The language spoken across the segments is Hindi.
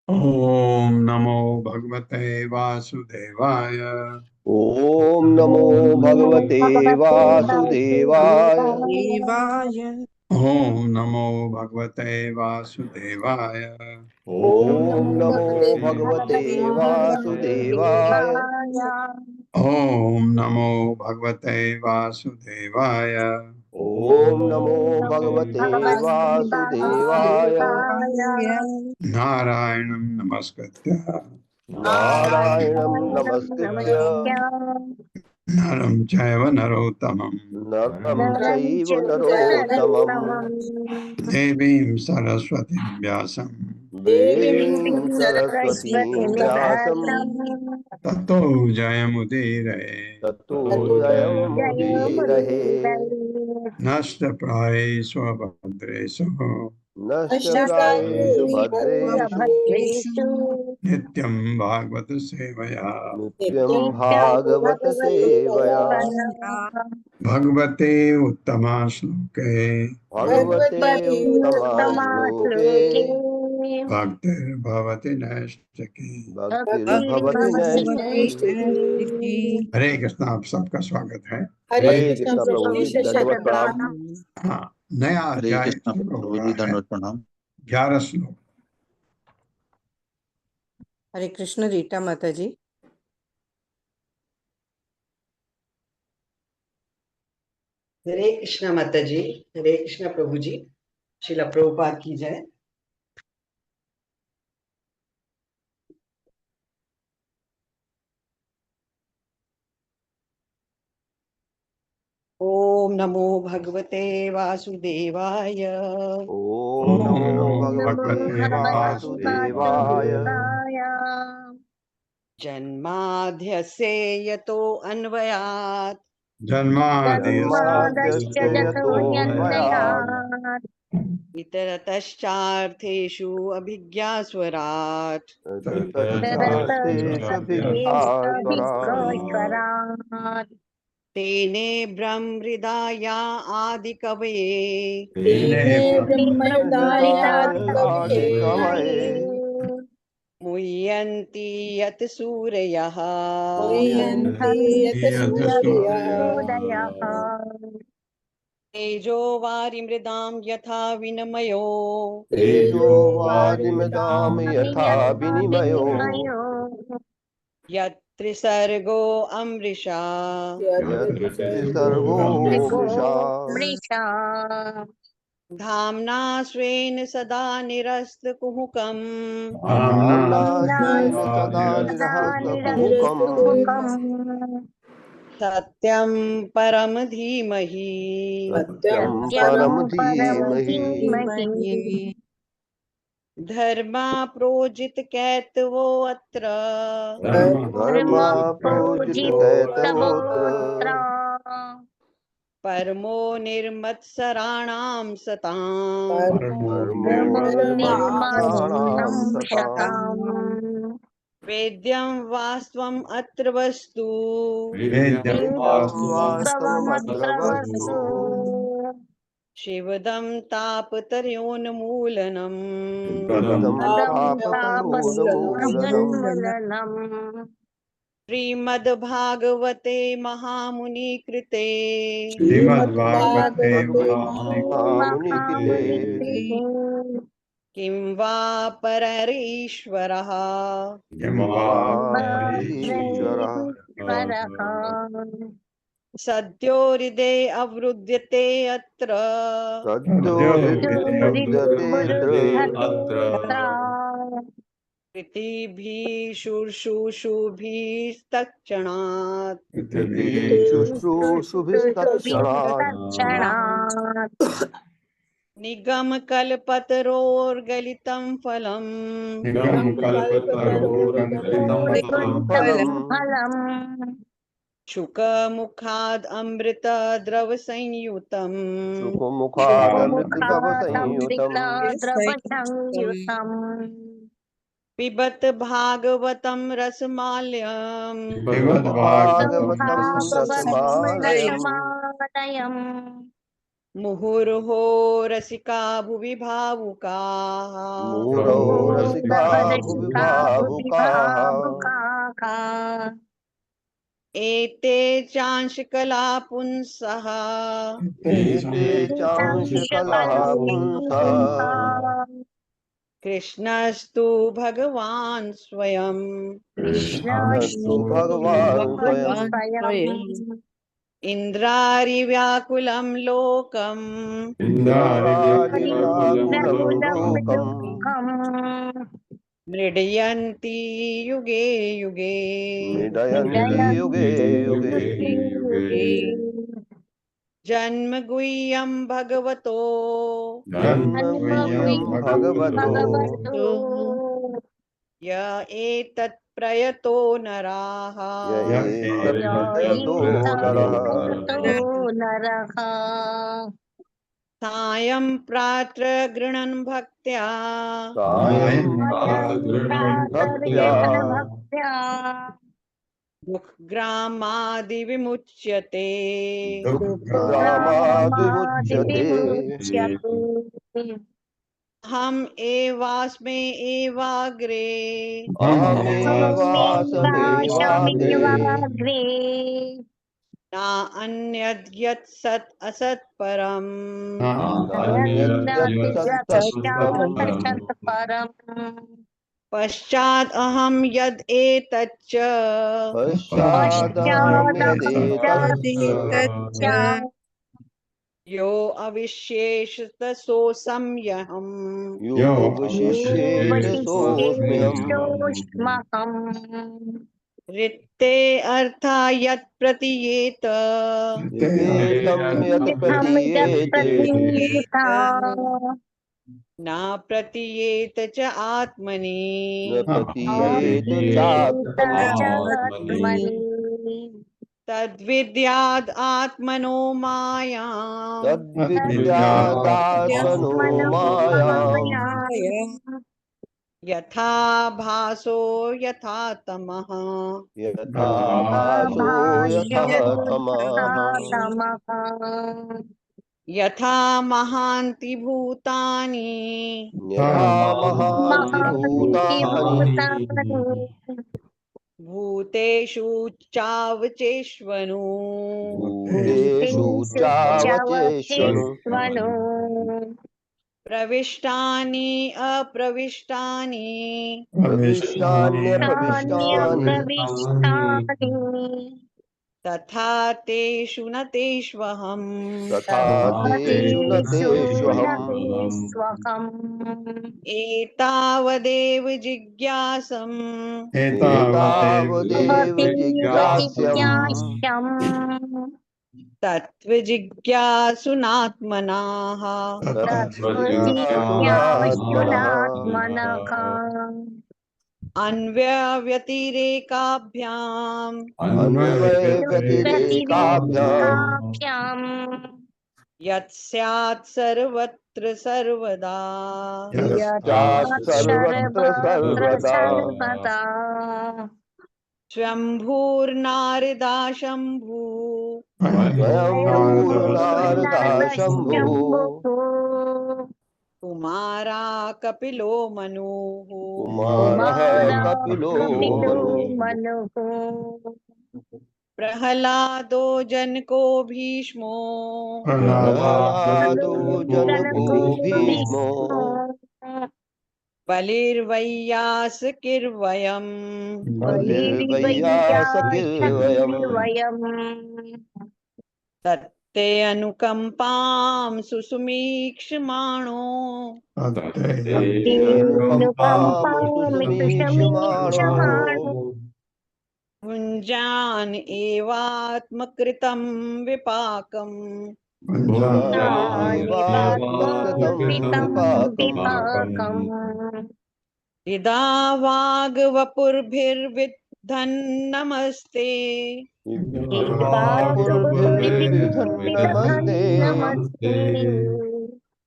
ओम नमो भगवते वासुदेवाय। ओम नमो भगवते वासुदेवाय। ओम नमो भगवते वासुदेवाय। ओम नमो भगवते वासुदेवाय। ओम नमो भगवते वासुदेवाय। ओम नमो भगवते वासुदेवाय। नारायणं नमस्कृत्य नारायणं नमस्कृत्य नरं चैव नरोत्तमं नरं चैव नरोत्तमम् देवीं सरस्वतीं व्यासं देवीं सरस्वतीं व्यासं ततो जयमुदीरये। ततो जयमुदीरये। नष्टप्रायेषु अभद्रेषु नष्टप्रायेषु भद्रेषु भद्रेषु नित्यं भागवत सेवया नित्यं नित्यं भागवत सेवया भगवते उत्तमा श्लोके भगवते उत्तमा श्लोके भक्तिर्भवति नैष्ठिकी। भक्तिर्भवति नैष्ठिकी। हरे कृष्ण, आप सबका स्वागत है। हरे कृष्ण प्रभु जी, दंडवत प्रणाम। हाँ, नया हरे अध्याय कृष्ण शुरू हो प्रभु रहा जी, है। दंडवत प्रणाम। 11 श्लोक। हरे कृष्ण रीटा माता जी। हरे कृष्णा माता जी, हरे कृष्णा प्रभु जी, श्रीला प्रभुपाद की जय। ओम नमो भगवते वासुदेवाय। ओम नमो भगवते वासुदेवाय। जन्माद्यस्य यतो अन्वयात् जन्माद्यस्य यतोऽन्वयात् इतरतश्चार्थेषु अभिज्ञास्वराट् ततश्चार्थेष्वभिघ्नास्वराट् तेने ब्रह्महृदाया आदिकवये तेने ब्रह्महृदायात् आदिकवये मुह्यन्ति यत् सूरयः मुह्यन्ति यत् सूरयः तेजो वारिमृदां यथा विनिमयो तेजो वारिमृदां यथा विनिमयो यत्र सर्गो अमृषा यत्रिसर्गो मृषा धाम्ना स्वेन सदा निरस्तकुहकम् धाम्ना स्वेन सदा निरस्तकुहकम् सत्यं परम धीमहि सत्यं परम धीमहि धर्मा प्रोजित कैतवो अत्र धर्मा प्रोजित कैतवोऽत्र परमो निर्मत्सराणां सताम् धर्मो निर्मत्सराणां सताम् वेद्यं वास्त्वम् अत्र वस्तु वेद्यं वास्तवमत्र वस्तु शिवदं तापतर्योन्मूलनम् शिवदं तापतरोन्मूलनम् श्रीमद्भागवते महामुनिकृते श्रीमद्भागवते महामुनिकृते किं वा पररीश्वरः किं वा ईश्वरः सद्यो हृदे अवरुध्यते अत्र सद्यो हृदयमुद्यतेऽत्र कृतिभिः शुश्रूषुभिस्तक्षणात् शुश्रूषुभिस्तक्षणात् निगमकल्पतरोर्गलितं फलम् फलम् शुकमुखाद् अमृतद्रवसंयुतम् सुखमुखादमृतद्रवसंयुतम् पिबत भागवतं रसमाल्यम् भागवतं रसमालयम् मुहुर्हो रसिका भुवि भावुकाः मुहुरो रसिका भुवि भावुकाः एते चांशकला पुंसः एते चांशकलः पुंसः कृष्णस्तु भगवान् स्वयं कृष्णस्तु भगवान् स्वयम् इन्द्रारिव्याकुलं लोकम् इन्द्रादिव्याकुलं लोकम् मृडयन्ति युगे युगे निडयन्ति युगे युगे जन्म गुह्यं भगवतो जन्मगुह्यं भगवतो य एतत् प्रयतो नराः य एतत् प्रयतो नरः नरः सायं प्रातः गृह्णन् भक्त्या सायं भक्त्या भक्त्या दुःखग्रामादिविमुच्यते दुःखग्रामादिमुच्यते दुःखग्रामादिविमुच्यते हम एवास्मे एवाग्रे अहमेवासमेवाग्रे अहमेवासमेवाग्रे ना अन्यद्यत् सत् असत् परम् नान्यद्यत्सत्तत्परम् पश्चात् अहं यद् एतच्च पश्चादहमेदेतच्च तच्च यो अविशेषत सोऽसंयहम् योऽवशिष्येत सोऽस्म्यहम् योऽवशिष्येतोऽस्म्यहम् रिक्ते अर्था यत् प्रतीयेत विपेतं यत् इत्थं यत् प्रतीयेते प्रतीयेता न प्रतीयेत च आत्मनि न प्रतीयेत चात्मनि आत्मनि तद्विद्याद् आत्मनो मायाम् तद्विद्यादात्मनो मायाम् यथा भासो यथा तमः यथा भासो यथा तमः यथा महान्ति भूतानि यथा महान्ति भूतानि भूतेषु चावचेष्वनु भूतेषु चावचेष्वनु प्रविष्टानि अप्रविष्टानि प्रविष्टान्यप्रविष्टानि तथा तेषु न तेष्वहम् तथा तेषु न तेष्वहम् एतावदेव जिज्ञासम् एतावदेव जिज्ञास्यम् तत्त्वजिज्ञासुनात्मनाः तत्त्वजिज्ञासुनात्मनः अन्वयव्यतिरेकाभ्याम् अन्वयव्यतिरेकाभ्याम् यत् स्यात् सर्वत्र सर्वदा यस्यात् सर्वत्र सर्वदा स्वयम्भूर्नारदा शम्भू स्वयंभूर्नारदा शम्भुः कुमारा कपिलो मनुः कुमारः कपिलो मनुः प्रह्लादो जनको भीष्मो प्रह्लादो जनको भीष्मो बलिर्वैयासकिर्वयम् बलिर्वैयासकिर्वयम् तत्ते अनुकम्पां सुसुमीक्षमाणो अनुकम्पामुसुमीक्षमाणो भुञ्जान एवात्मकृतं विपाकम् भुञ्जानेवात्मकृतं विपाकम् यदा वाग्वपुर्भिर्विद्धन्नमस्ते वापुर्भिर्विद्धन्नमस्ते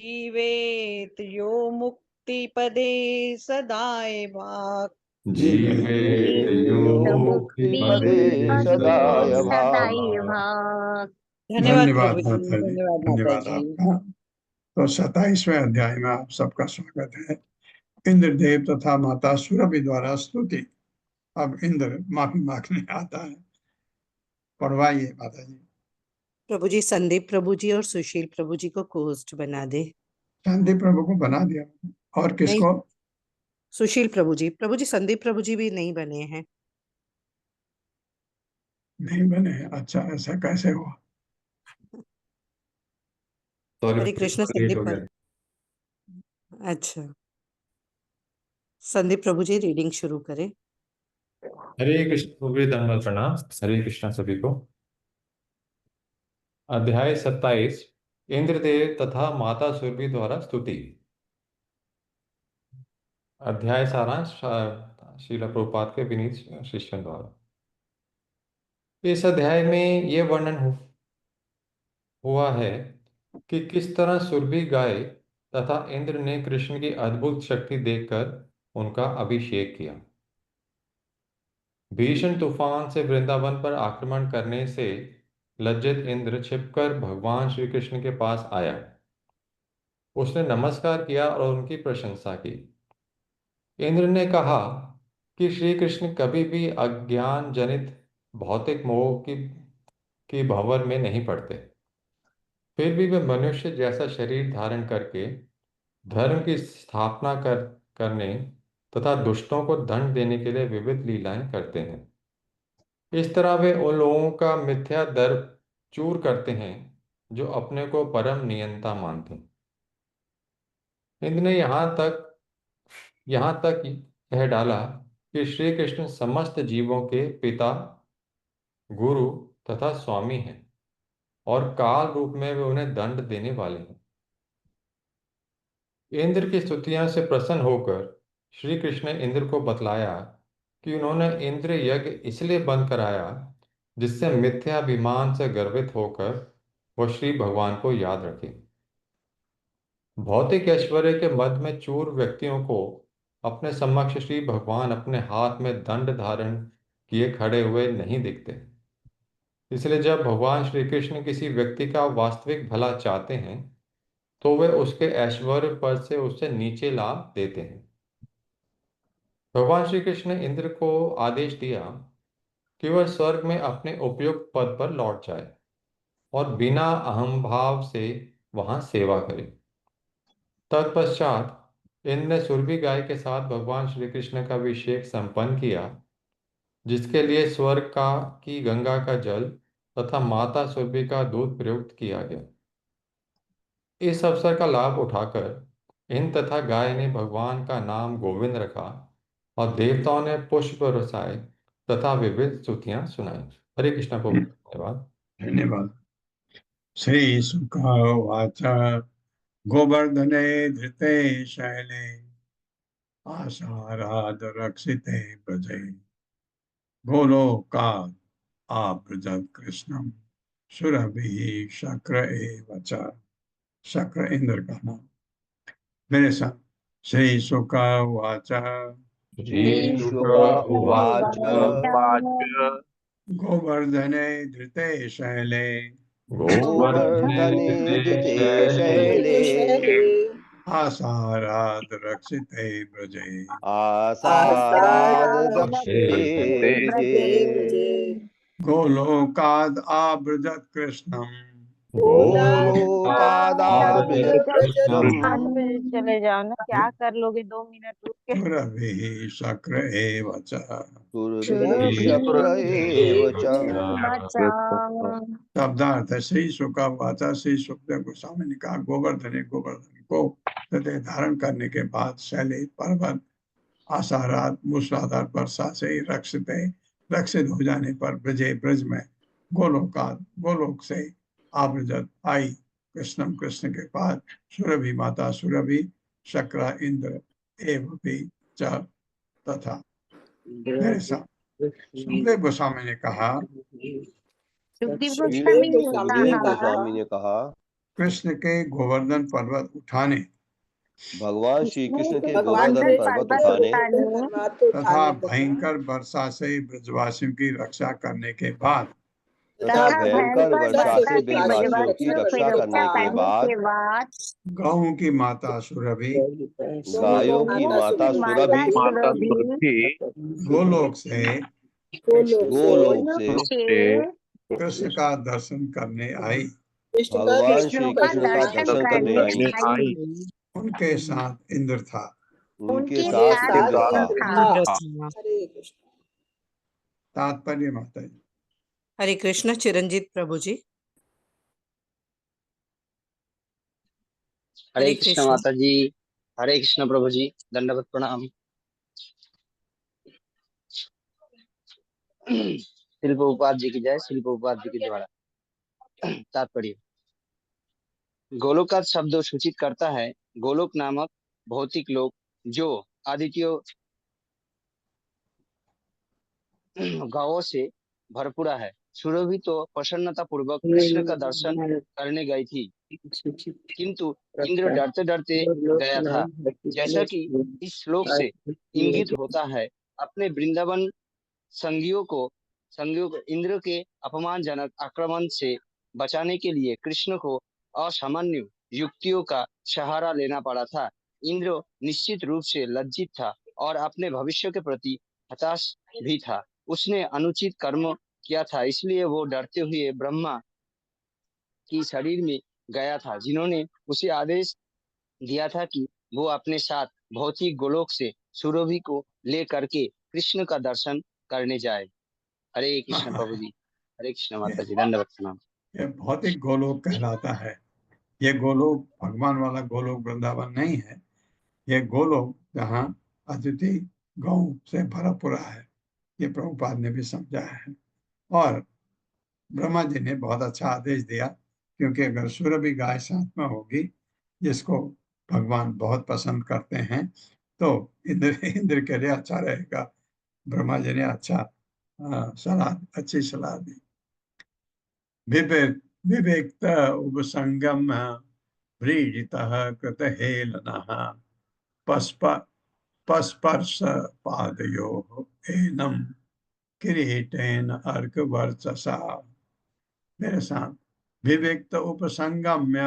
जीवेत यो मुक्तिपदे सदाय भाक् जीवेयो मुक्तिपदे सदाय भाक् धन्यवाद धन्यवाद प्रभु जी, माता जी, धन्यवाद माता धन्यवाद जी। आपका। तो 27वें अध्याय में आप सबका स्वागत है। इंद्रदेव तथा माता सुरभि द्वारा स्तुति। अब इंद्र माफी मांगने आता है, पढ़वाइए माता जी। प्रभु जी संदीप प्रभु जी और सुशील प्रभु जी को होस्ट बना दे। शांति प्रभु को बना दिया और किसको? सुशील प्रभु जी संदीप प्रभु जी भी नहीं बने हैं। नहीं बने? अच्छा, ऐसा कैसे हुआ? हरे कृष्ण संदीप अच्छा, संदीप प्रभु जी रीडिंग शुरू करें। हरे कृष्ण प्रभु जी, धन्यवाद प्रणाम। हरे कृष्णा सभी को। अध्याय 27 इंद्रदेव तथा माता सुरभि द्वारा स्तुति। अध्याय सारांश श्रील प्रभुपाद के विनीत शिष्यों द्वारा। इस अध्याय में यह वर्णन हुआ है कि किस तरह सुरभि गाय तथा इंद्र ने कृष्ण की अद्भुत शक्ति देखकर उनका अभिषेक किया। भीषण तूफान से वृंदावन पर आक्रमण करने से लज्जित इंद्र छिपकर भगवान श्री कृष्ण के पास आया। उसने नमस्कार किया और उनकी प्रशंसा की। इंद्र ने कहा कि श्री कृष्ण कभी भी अज्ञान जनित भौतिक मोह की भंवर में नहीं पड़ते। फिर भी वे मनुष्य जैसा शरीर धारण करके धर्म की स्थापना करने तथा दुष्टों को दंड देने के लिए विविध लीलाएं करते हैं। इस तरह वे उन लोगों का मिथ्या दर्प चूर करते हैं जो अपने को परम नियंता मानते हैं। इंद्र ने यहाँ तक कह डाला कि श्री कृष्ण समस्त जीवों के पिता, गुरु तथा स्वामी हैं और काल रूप में वे उन्हें दंड देने वाले हैं। इंद्र की स्तुतियों से प्रसन्न होकर श्री कृष्ण ने इंद्र को बतलाया कि उन्होंने इंद्र यज्ञ इसलिए बंद कराया जिससे मिथ्याभिमान से गर्वित होकर वह श्री भगवान को याद रखे। भौतिक ऐश्वर्य के मद में चूर व्यक्तियों को अपने समक्ष श्री भगवान अपने हाथ में दंड धारण किए खड़े हुए नहीं दिखते। इसलिए जब भगवान श्री कृष्ण किसी व्यक्ति का वास्तविक भला चाहते हैं तो वे उसके ऐश्वर्य पद से उससे नीचे ला देते हैं। भगवान श्री कृष्ण ने इंद्र को आदेश दिया कि वह स्वर्ग में अपने उपयुक्त पद पर लौट जाए और बिना अहम भाव से वहां सेवा करे। तत्पश्चात इंद्र ने सुरभि गाय के साथ भगवान श्री कृष्ण का अभिषेक संपन्न किया, जिसके लिए स्वर्ग की गंगा का जल तथा माता सुरभि का दूध प्रयुक्त किया गया। इस अवसर का लाभ उठाकर इंद्र तथा गाय ने भगवान का नाम गोविंद रखा और देवताओं ने पुष्प बरसाए तथा विविध स्तुतियां सुनाई। हरे कृष्ण प्रभु, धन्यवाद। धन्यवाद। श्री शुकवाच गोवर्धने धृते शैले आशाराद रक्षिते प्रजे गोलोकात् आव्रजत् कृष्णं सुरभिः शक्र एव च। शक्र इंद्र का नाम। मेरे साथ श्री शुकवाच श्रीशुक उवाच गोवर्धने धृते शैले गोवर्धने दिते शैले आसाराद रक्षिते ब्रजे आसाद दक्षिते ब्रजे गोलोकाद आव्रजत् कृष्णम गोलोकादाव्रजत् कृष्णम् चले जाओ ना, क्या कर लोगे 2 मिनट रुक के। सुरभिः शक्र एव च। सुरभिः शक्र एव च। शब्दार्थ है श्री शुका वाचा। श्री सुखदेव गोस्वामी ने कहा गोवर्धन को हृदय धारण करने के बाद शैली पर्वत आसारात मूसलाधार वर्षा से रक्षित हो जाने पर ब्रज में गोलोक से आव्रजत आई कृष्ण के पास सुरभि माता सुरभि शक्रा इंद्र एवं भी च तथा। मेरे साथ सुखदेव गोस्वामी ने कहा सुखदेव सुखदेव गोस्वामी ने गोस्वामी ने कहा कृष्ण के गोवर्धन पर्वत उठाने भगवान श्री कृष्ण के गोवर्धन गोवर्धन पर्वत उठाने तथा भयंकर वर्षा से ब्रजवासियों की रक्षा करने के बाद तथा भयंकर वर्षा से ब्रजवासियों की रक्षा करने के बाद गौओं की माता सुरभि गायों की माता सुरभि गोलोक से कृष्ण का दर्शन करने आई। भगवान श्री कृष्ण का दर्शन करने आई। उनके साथ इंद्र था। उनके साथ इंद्र था। तात्पर्य माता जी। हरे कृष्ण। चिरंजीत प्रभु जी। हरे कृष्ण माता जी। हरे कृष्ण प्रभु जी, दंडवत प्रणाम। श्री प्रभुपाद जी की जय। श्री प्रभुपाद जी के द्वारा तात्पर्य। गोलोक का शब्द सूचित करता है गोलोक नामक भौतिक लोक जो आदित्यों गांवों से भरपूरा है सुरभि तो प्रसन्नता पूर्वक कृष्ण का दर्शन करने गई थी, किंतु इंद्र डरते डरते गया था। जैसा कि इस श्लोक से इंगित होता है, अपने वृंदावन संगियों को इंद्र के अपमानजनक आक्रमण से बचाने के लिए कृष्ण को असामान्य युक्तियों का सहारा लेना पड़ा था। इंद्र निश्चित रूप से लज्जित था और अपने भविष्य के प्रति हताश भी था। उसने अनुचित कर्म किया था, इसलिए वो डरते हुए ब्रह्मा की शरीर में गया था, जिन्होंने उसे आदेश दिया था कि वो अपने साथ भौतिक गोलोक से सुरभि को ले करके कृष्ण का दर्शन करने जाए। हरे कृष्ण प्रभु जी, हरे कृष्ण माता जी, दंडवत प्रणाम। ये भौतिक गोलोक कहलाता है। ये गोलोक भगवान वाला गोलोक वृंदावन नहीं है। ये गोलोक जहाँ अतिथि गौ से भरा पूरा है, ये प्रभुपाद ने भी समझाया है। और ब्रह्मा जी ने बहुत अच्छा आदेश दिया, क्योंकि अगर सुरभि गाय साथ में होगी, जिसको भगवान बहुत पसंद करते हैं, तो इंद्र के लिए अच्छा रहेगा। ब्रह्मा जी ने अच्छी सलाह दी। विवेक्त उपसंगम व्रीडितः कृतहेलनः पस्पर्श पादयोः एनं किरीटेन अर्कवर्चसा। मेरे साथ विवेक्त उपसंगम्य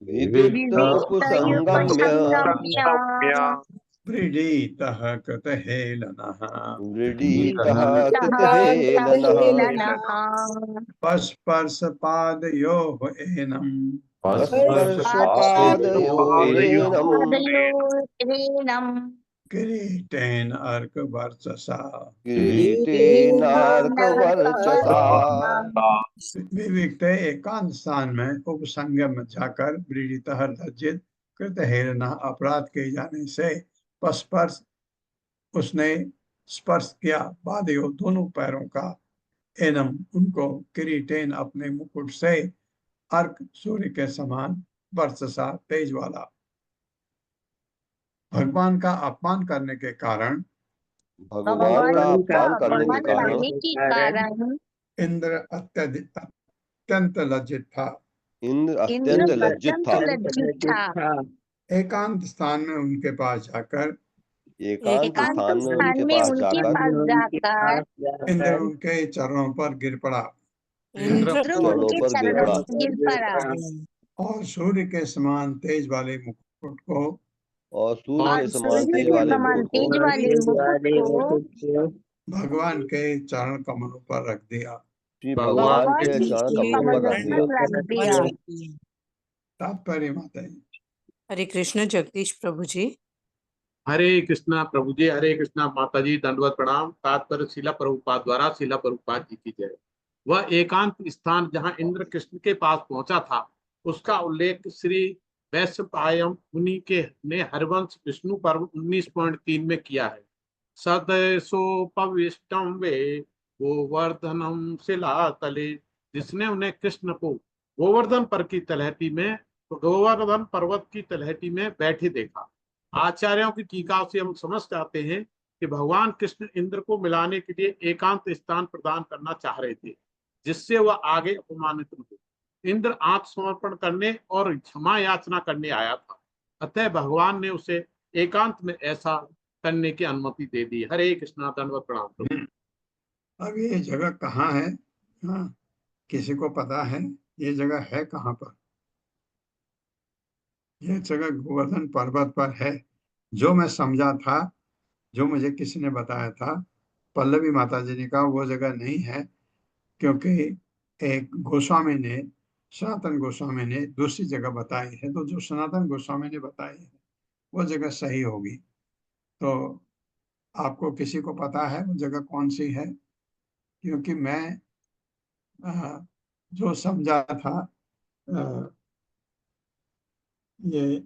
विविक्त उपसंगम्य व्रीडितः कृतहेलनः व्रीडितः कृतहेलनः पस्पर्श पादयोः एनं स्पर्शपादयोरेनं किरीटेन अर्कवर्चसा। किरीटेनार्कवर्चसा। विविक्त एकांत स्थान में उपसंगम में जाकर व्रीडितः लज्जित कृतहेलनः अपराध किए जाने से पस्पर्श उसने स्पर्श किया पादयों दोनों पैरों का एनम उनको किरीटेन अपने मुकुट से अर्क सूर्य के समान वर्चसा तेज वाला। भगवान का अपमान करने के कारण भगवान का अपमान करने के कारण इंद्र अत्यंत लज्जित था। इंद्र अत्यंत लज्जित था। एकांत स्थान में उनके पास जाकर एकांत स्थान में उनके पास जाकर इंद्र उनके चरणों पर गिर पड़ा चरणों पर गिर पड़ा और सूर्य के समान तेज वाले मुकुट को और सूर्य के समान तेज वाले मुकुट को भगवान के चरण कमलों पर रख दिया। श्री भगवान के चरण कमलों पर रख दिया। तात्पर्य माता जी। हरे कृष्ण जगदीश प्रभु जी। हरे कृष्णा प्रभु जी, हरे कृष्णा माता जी, दंडवत प्रणाम। तात्पर्य शिला प्रभुपाद द्वारा शिला प्रभुपाद जी की जय। वह एकांत स्थान जहां इंद्र कृष्ण के पास पहुंचा था, उसका उल्लेख श्री वैशंपायन मुनि के ने हरिवंश विष्णु पर्व 19.3 में किया है। सदसोपविष्टम वे गोवर्धनम शिला तले, जिसने उन्हें कृष्ण को गोवर्धन पर्वत की तलहटी में बैठे देखा। आचार्यों की टीका से हम समझ जाते हैं कि भगवान कृष्ण इंद्र को मिलाने के लिए एकांत स्थान प्रदान करना चाह रहे थे, जिससे वह आगे अपमानित न हो। इंद्र आत्मसमर्पण करने और क्षमा याचना करने आया था, अतः भगवान ने उसे एकांत में ऐसा करने की अनुमति दे दी। हरे कृष्णा, दंडवत प्रणाम। अब ये जगह कहाँ है? हाँ, किसी को पता है ये जगह है कहाँ पर? ये जगह गोवर्धन पर्वत पर है। जो मैं समझा था, जो मुझे किसी ने बताया था, पल्लवी माता जी ने कहा वो जगह नहीं है, क्योंकि एक गोस्वामी ने, सनातन गोस्वामी ने दूसरी जगह बताई है। तो जो सनातन गोस्वामी ने बताई है वो जगह सही होगी। तो आपको किसी को पता है वो जगह कौन सी है? क्योंकि मैं जो समझा था, ये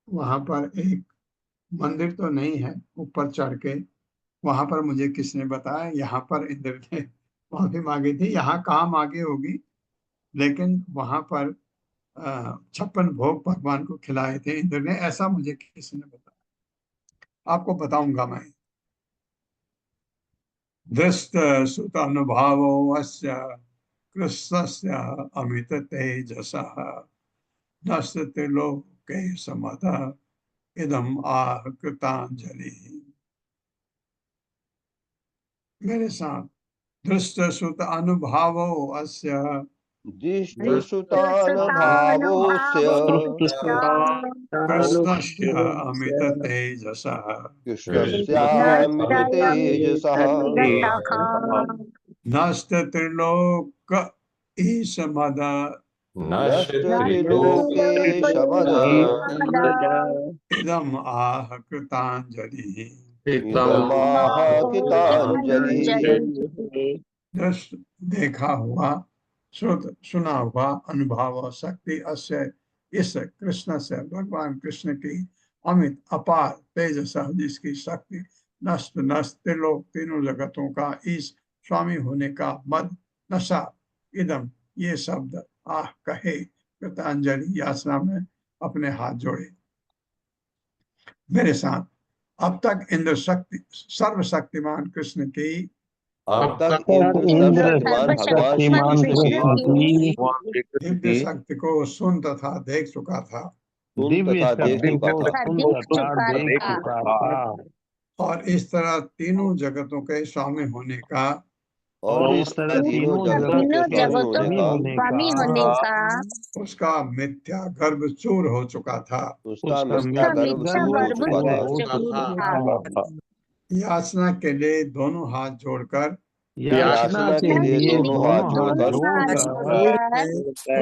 वहां पर एक मंदिर तो नहीं है ऊपर चढ़ के, वहां पर मुझे किसने बताया यहाँ पर इंद्र ने माफी मांगी थी। यहाँ कहाँ मांगी होगी, लेकिन वहां पर 56 भोग भगवान को खिलाए थे इंद्र ने, ऐसा मुझे किसी ने बताया। आपको बताऊंगा मैं। दृष्ट सुतानुभावो अस्य कृष्णस्य अमित तेजसः नश्यते लोके समता इदम आह कृतांजलि। मेरे साथ दृष्ट सुत अनुभावो अस्य दृष्टसुतानुभावोऽस्य कृष्णस्य अमित तेजसः कृष्णस्यामिततेजसः नष्टत्रिलोक ईशमद नश्यत्रिलोके शमद इदम आह कृतांजलि। इदमाह कृतांजलिः। दृष्ट देखा हुआ, श्रुत सुना हुआ, अनुभव शक्ति अस्य इस कृष्ण से, भगवान कृष्ण की अमित अपार तेजस जिसकी शक्ति नष्ट नष्ट त्रिलोक तीनों जगतों का ईश स्वामी होने का मद नशा इदम ये शब्द आह कहे कृतांजलि याचना में अपने हाथ जोड़े। मेरे साथ अब तक इंद्र शक्ति सर्वशक्तिमान कृष्ण की अब तक इंद्र सर्वशक्तिमान भगवान श्री कृष्ण की दिव्य शक्ति को सुन तथा देख चुका था सुन तथा देख चुका था और इस तरह तीनों जगतों के स्वामी होने का और इस तरह तीनों जगतों के स्वामी होने का उसका मिथ्या गर्भ चूर हो चुका था। उसका मिथ्या गर्व दूर हो चुका था। याचना के लिए दोनों हाथ जोड़कर याचना के लिए दोनों हाथ जोड़कर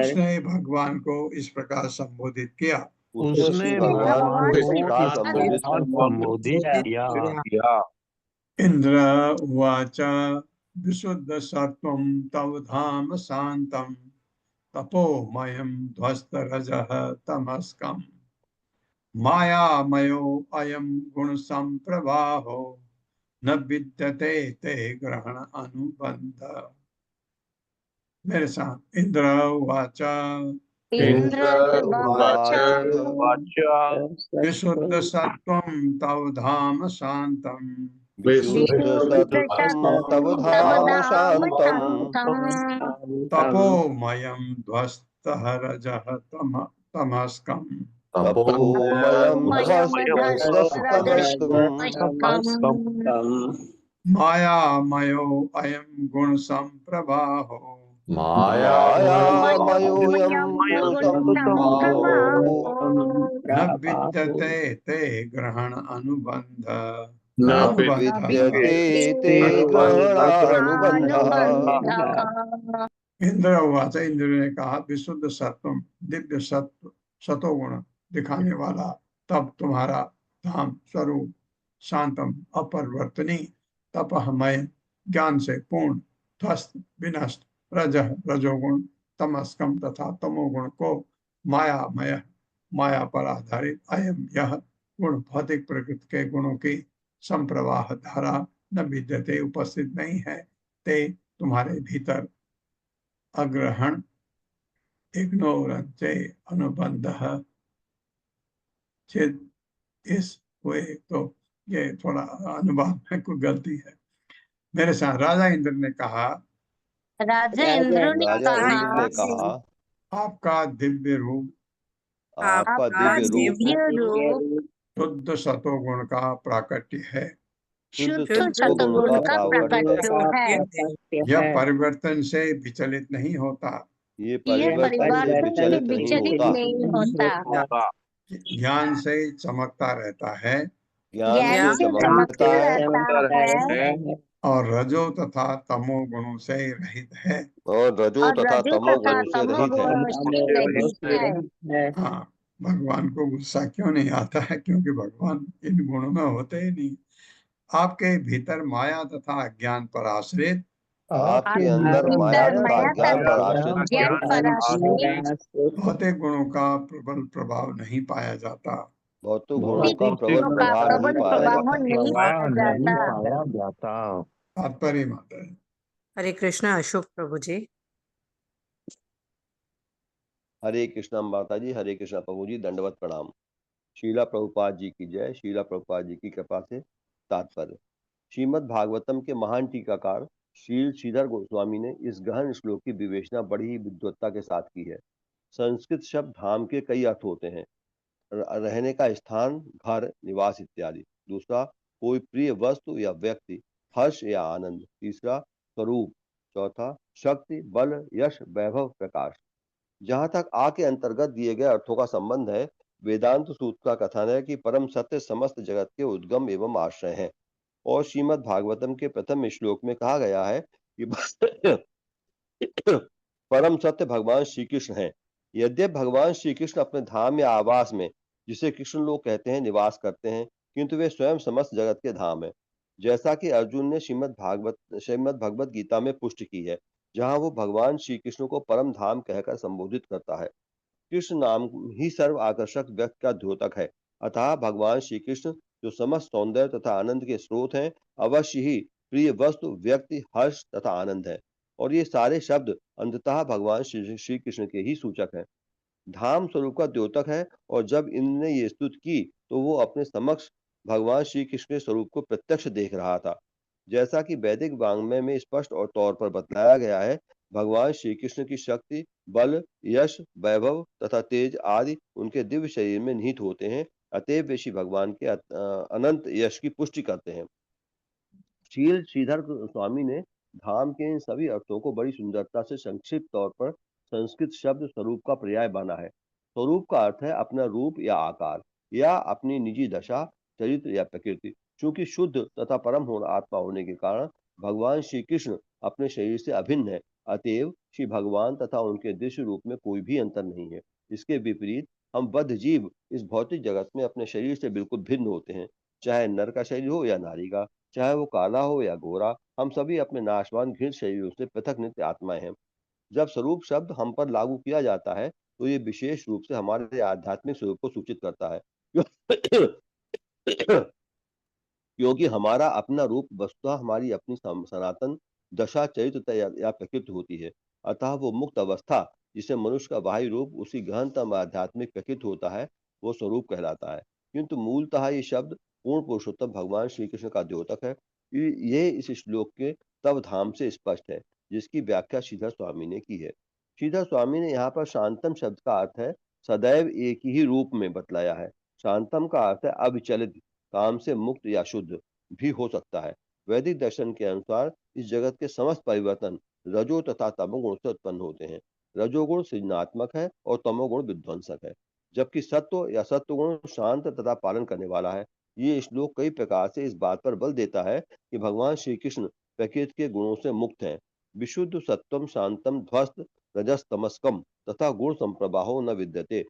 उसने भगवान को इस प्रकार संबोधित किया। उसने भगवान को इस प्रकार संबोधित किया। इंद्र उवाच विशुद्ध सत्वं तव धाम शांतम तपोमयं ध्वस्त रजः तमस्कम् मायामयो अयं गुण संप्रवाहो न विद्यते ते ग्रहण अनुबंध। मेरे साथ इंद्र उवाच विशुद्ध सत्वं तव धाम शांतम विशुद्ध सत्वं तव धाम शांतम् तपोमयं ध्वस्त रजः तमस्कम् तपोमयं ध्वस्तमस्तकम् मायामयो अयं गुण संप्रवाहो मायामयोऽयं गुणसम्प्रवाहो न विद्यते ते ग्रहण अनुबंध। न विद्यते ते ग्रहणानुबन्धः। इंद्र उवाच इंद्र ने कहा विशुद्ध सत्वम दिव्य सत्व सतोगुण दिखाने वाला तब तुम्हारा धाम स्वरूप शांतम अपरिवर्तनी तपहमय ज्ञान से पूर्ण ध्वस्त विनष्ट रजह रजोगुण तमस्कम तथा तमोगुण को मायामय माया पर आधारित अयम यह गुण भौतिक प्रकृति के गुणों की संप्रवाह धारा न विद्यते उपस्थित नहीं है ते तुम्हारे भीतर अग्रहण इग्नोरेंस अनुबंध चेत इस हुए। तो ये थोड़ा अनुवाद में कोई गलती है। मेरे साथ राजा इंद्र ने कहा राजा इंद्र ने कहा आपका दिव्य रूप आपका दिव्य रूप शुद्ध सतोगुण का प्राकट्य है। शुद्ध सत्वगुण का प्राकट्य है। यह परिवर्तन से विचलित नहीं होता। ये परिवर्तन से विचलित नहीं होता। ज्ञान से चमकता रहता है ज्ञान से चमकता है और रजो तथा तमो गुणों से रहित है। और रजो तथा तमो गुणों से रहित है। हाँ, भगवान को गुस्सा क्यों नहीं आता है? क्योंकि भगवान इन गुणों में होते ही नहीं। आपके भीतर माया तथा अज्ञान पर आश्रित आपके अंदर माया तथा ज्ञान पर आश्रित भौतिक गुणों का प्रबल प्रभाव नहीं पाया जाता। भौतिक गुणों का प्रबल प्रभाव नहीं पाया जाता। तात्पर्य माता है। हरे कृष्णा अशोक प्रभु जी। हरे कृष्णा माता जी, हरे कृष्णा प्रभु जी, दंडवत प्रणाम। शीला प्रभुपाद जी की जय। शीला प्रभुपाद जी की कृपा से तात्पर्य। श्रीमद् भागवतम के महान टीकाकार श्री श्रीधर गोस्वामी ने इस गहन श्लोक की विवेचना बड़ी ही विद्वत्ता के साथ की है। संस्कृत शब्द धाम के कई अर्थ होते हैं। रहने का स्थान, घर, निवास इत्यादि। दूसरा, कोई प्रिय वस्तु या व्यक्ति, हर्ष या आनंद। तीसरा, स्वरूप। चौथा, शक्ति, बल, यश, वैभव, प्रकाश। जहाँ तक आ के अंतर्गत दिए गए अर्थों का संबंध है, वेदांत सूत्र का कथन है कि परम सत्य समस्त जगत के उद्गम एवं आश्रय हैं। और श्रीमद् भागवतम के प्रथम श्लोक में कहा गया है कि परम सत्य भगवान श्री कृष्ण हैं। यद्यपि भगवान श्री कृष्ण अपने धाम या आवास में, जिसे कृष्ण लोग कहते हैं, निवास करते हैं, किंतु वे स्वयं समस्त जगत के धाम है। जैसा कि अर्जुन ने श्रीमद् भगवत गीता में पुष्टि की है, जहाँ वो भगवान श्री कृष्ण को परम धाम कहकर संबोधित करता है। कृष्ण नाम ही सर्व आकर्षक व्यक्ति का द्योतक है। अतः भगवान श्री कृष्ण, जो समस्त सौंदर्य तथा आनंद के स्रोत हैं, अवश्य ही प्रिय वस्तु, व्यक्ति, हर्ष तथा आनंद है। और ये सारे शब्द अंततः भगवान श्री कृष्ण के ही सूचक हैं। धाम स्वरूप का द्योतक है, और जब इनने ये स्तुति की तो वो अपने समक्ष भगवान श्री कृष्ण के स्वरूप को प्रत्यक्ष देख रहा था। जैसा कि वैदिक वाङ्मय में स्पष्ट और तौर पर बतलाया गया है, भगवान श्री कृष्ण की शक्ति, बल, यश, वैभव तथा तेज आदि उनके दिव्य शरीर में निहित होते हैं। अतएव वे श्री भगवान के अनंत यश की पुष्टि करते हैं। श्रील श्रीधर स्वामी ने धाम के इन सभी अर्थों को बड़ी सुंदरता से संक्षिप्त तौर पर संस्कृत शब्द स्वरूप का पर्याय माना है। स्वरूप का अर्थ है अपना रूप या आकार, या अपनी निजी दशा, चरित्र या प्रकृति। चूंकि शुद्ध तथा परम आत्मा होने के कारण भगवान श्री कृष्ण अपने शरीर से अभिन्न है, अतएव श्री भगवान तथा उनके दृश्य रूप में कोई भी अंतर नहीं है। इसके विपरीत हम बद्ध जीव इस भौतिक जगत में अपने शरीर से बिल्कुल भिन्न होते हैं, चाहे नर का शरीर हो या नारी का, चाहे वो काला हो या गोरा। हम सभी अपने नाशवान घृत शरीरों से पृथक नित्य आत्माएं हैं। जब स्वरूप शब्द हम पर लागू किया जाता है तो ये विशेष रूप से हमारे आध्यात्मिक स्वरूप को सूचित करता है। क्योंकि हमारा अपना रूप वस्तुतः हमारी अपनी सनातन दशा, चरित्र या प्रकृति होती है। अतः वो मुक्त अवस्था, जिसे मनुष्य का बाह्य रूप उसी गहनतम आध्यात्मिक प्रकृति होता है, वो स्वरूप कहलाता है। किंतु मूलतः ये शब्द पूर्ण पुरुषोत्तम भगवान श्री कृष्ण का द्योतक है। ये इस श्लोक के तव धाम से स्पष्ट है, जिसकी व्याख्या श्रीधर स्वामी ने की है। श्रीधर स्वामी ने यहाँ पर शांतम शब्द का अर्थ है सदैव एक ही रूप में बतलाया है। शांतम का अर्थ है अविचलित, काम से मुक्त या शुद्ध भी हो सकता है। वैदिक दर्शन के अनुसार इस जगत के समस्त परिवर्तन रजो तथा तमोगुण से उत्पन्न होते हैं। रजोगुण सृजनात्मक है और तमोगुण विध्वंसक है, जबकि सत्व या सत्वगुण शांत तथा पालन करने वाला है। ये श्लोक कई प्रकार से इस बात पर बल देता है कि भगवान श्री कृष्ण प्रकृति के गुणों से मुक्त हैं। विशुद्ध सत्वम शांतम ध्वस्त रजस तमस्कम तथा गुण संप्रवाहो न विद्यते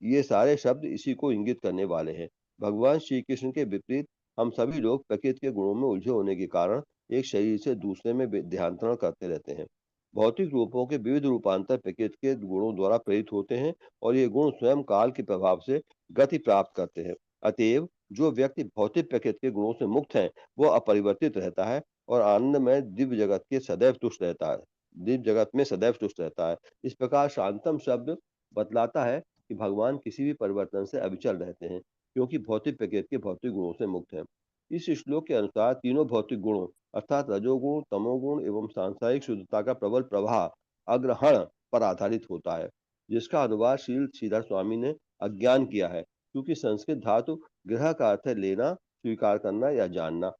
ये सारे शब्द इसी को इंगित करने वाले हैं। भगवान श्री कृष्ण के विपरीत हम सभी लोग प्रकृति के गुणों में उलझे होने के कारण एक शरीर से दूसरे में देहांतरण करते रहते हैं। भौतिक रूपों के विविध रूपांतर प्रकृति के गुणों द्वारा प्रेरित होते हैं, और ये गुण स्वयं काल के प्रभाव से गति प्राप्त करते हैं। अतएव जो व्यक्ति भौतिक प्रकृति के गुणों से मुक्त है, वो अपरिवर्तित रहता है और आनंदमय दिव्य जगत के सदैव तुष्ट रहता है, दिव्य जगत में सदैव तुष्ट रहता है। इस प्रकार शांतम शब्द बतलाता है कि भगवान किसी भी परिवर्तन से अविचल रहते हैं, क्योंकि भौतिक प्रकृति के भौतिक गुणों से मुक्त है। इस श्लोक के अनुसार तीनों भौतिक गुणों अर्थात रजोगुण, तमोगुण एवं सांसारिक शुद्धता का प्रबल प्रवाह अग्रहण पर आधारित होता है, जिसका अनुवाद श्री श्रीधर स्वामी ने अज्ञान किया है। क्योंकि संस्कृत धातु ग्रह का अर्थ है लेना, स्वीकार करना या जानना।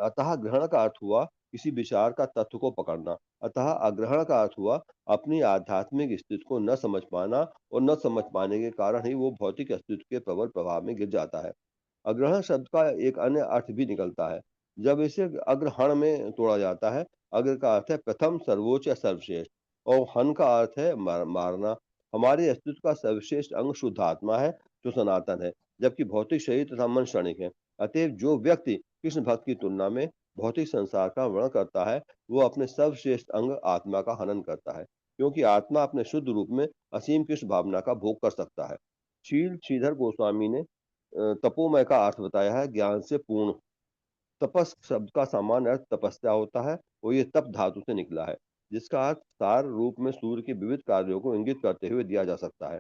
अतः ग्रहण का अर्थ हुआ किसी विचार का तत्व को पकड़ना। अतः अग्रहण का अर्थ हुआ अपनी आध्यात्मिक स्थिति को न समझ पाना, और न समझ पाने के कारण ही वो भौतिक अस्तित्व के प्रबल प्रभाव में गिर जाता है। अग्रहण शब्द का एक अन्य अर्थ भी निकलता है जब इसे अग्रहण में तोड़ा जाता है। अग्र का अर्थ है प्रथम, सर्वोच्च या सर्वश्रेष्ठ, और हन का अर्थ है मारना। हमारे अस्तित्व का सर्वश्रेष्ठ अंग शुद्ध आत्मा है, जो सनातन है, जबकि भौतिक शरीर तथा मन क्षणिक है। अतएव जो व्यक्ति कृष्ण भक्त की तुलना में भौतिक संसार का वर्णन करता है, वो अपने सर्वश्रेष्ठ अंग आत्मा का हनन करता है, क्योंकि आत्मा अपने शुद्ध रूप में असीम कृष्ण भावना का भोग कर सकता है। श्रीधर गोस्वामी ने तपोमय का अर्थ बताया है ज्ञान से पूर्ण। तपस शब्द का सामान्य अर्थ तपस्या होता है, और ये तप धातु से निकला है, जिसका अर्थ सार रूप में सूर्य के विविध कार्यों को इंगित करते हुए दिया जा सकता है।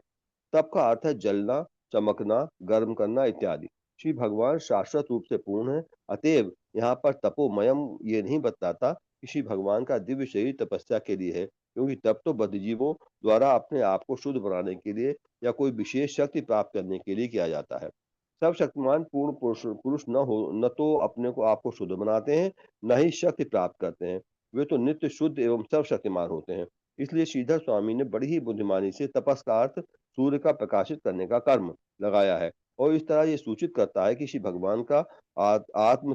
तप का अर्थ है जलना, चमकना, गर्म करना इत्यादि। श्री भगवान शाश्वत रूप से पूर्ण है। अतएव यहाँ पर तपोमयम ये नहीं बतलाता कि श्री भगवान का दिव्य शरीर तपस्या के लिए है, क्योंकि तप तो बद्धजीवों द्वारा अपने आप को शुद्ध बनाने के लिए या कोई विशेष शक्ति प्राप्त करने के लिए किया जाता है। सब शक्तिमान पूर्ण पुरुष न तो अपने को आपको शुद्ध बनाते हैं, न ही शक्ति प्राप्त करते हैं। वे तो नित्य शुद्ध एवं सर्वशक्तिमान होते हैं। इसलिए श्रीधर स्वामी ने बड़ी ही बुद्धिमानी से तपस का अर्थ सूर्य का प्रकाशित करने का कर्म लगाया है, और इस तरह ये सूचित करता है कि श्री भगवान का आत्म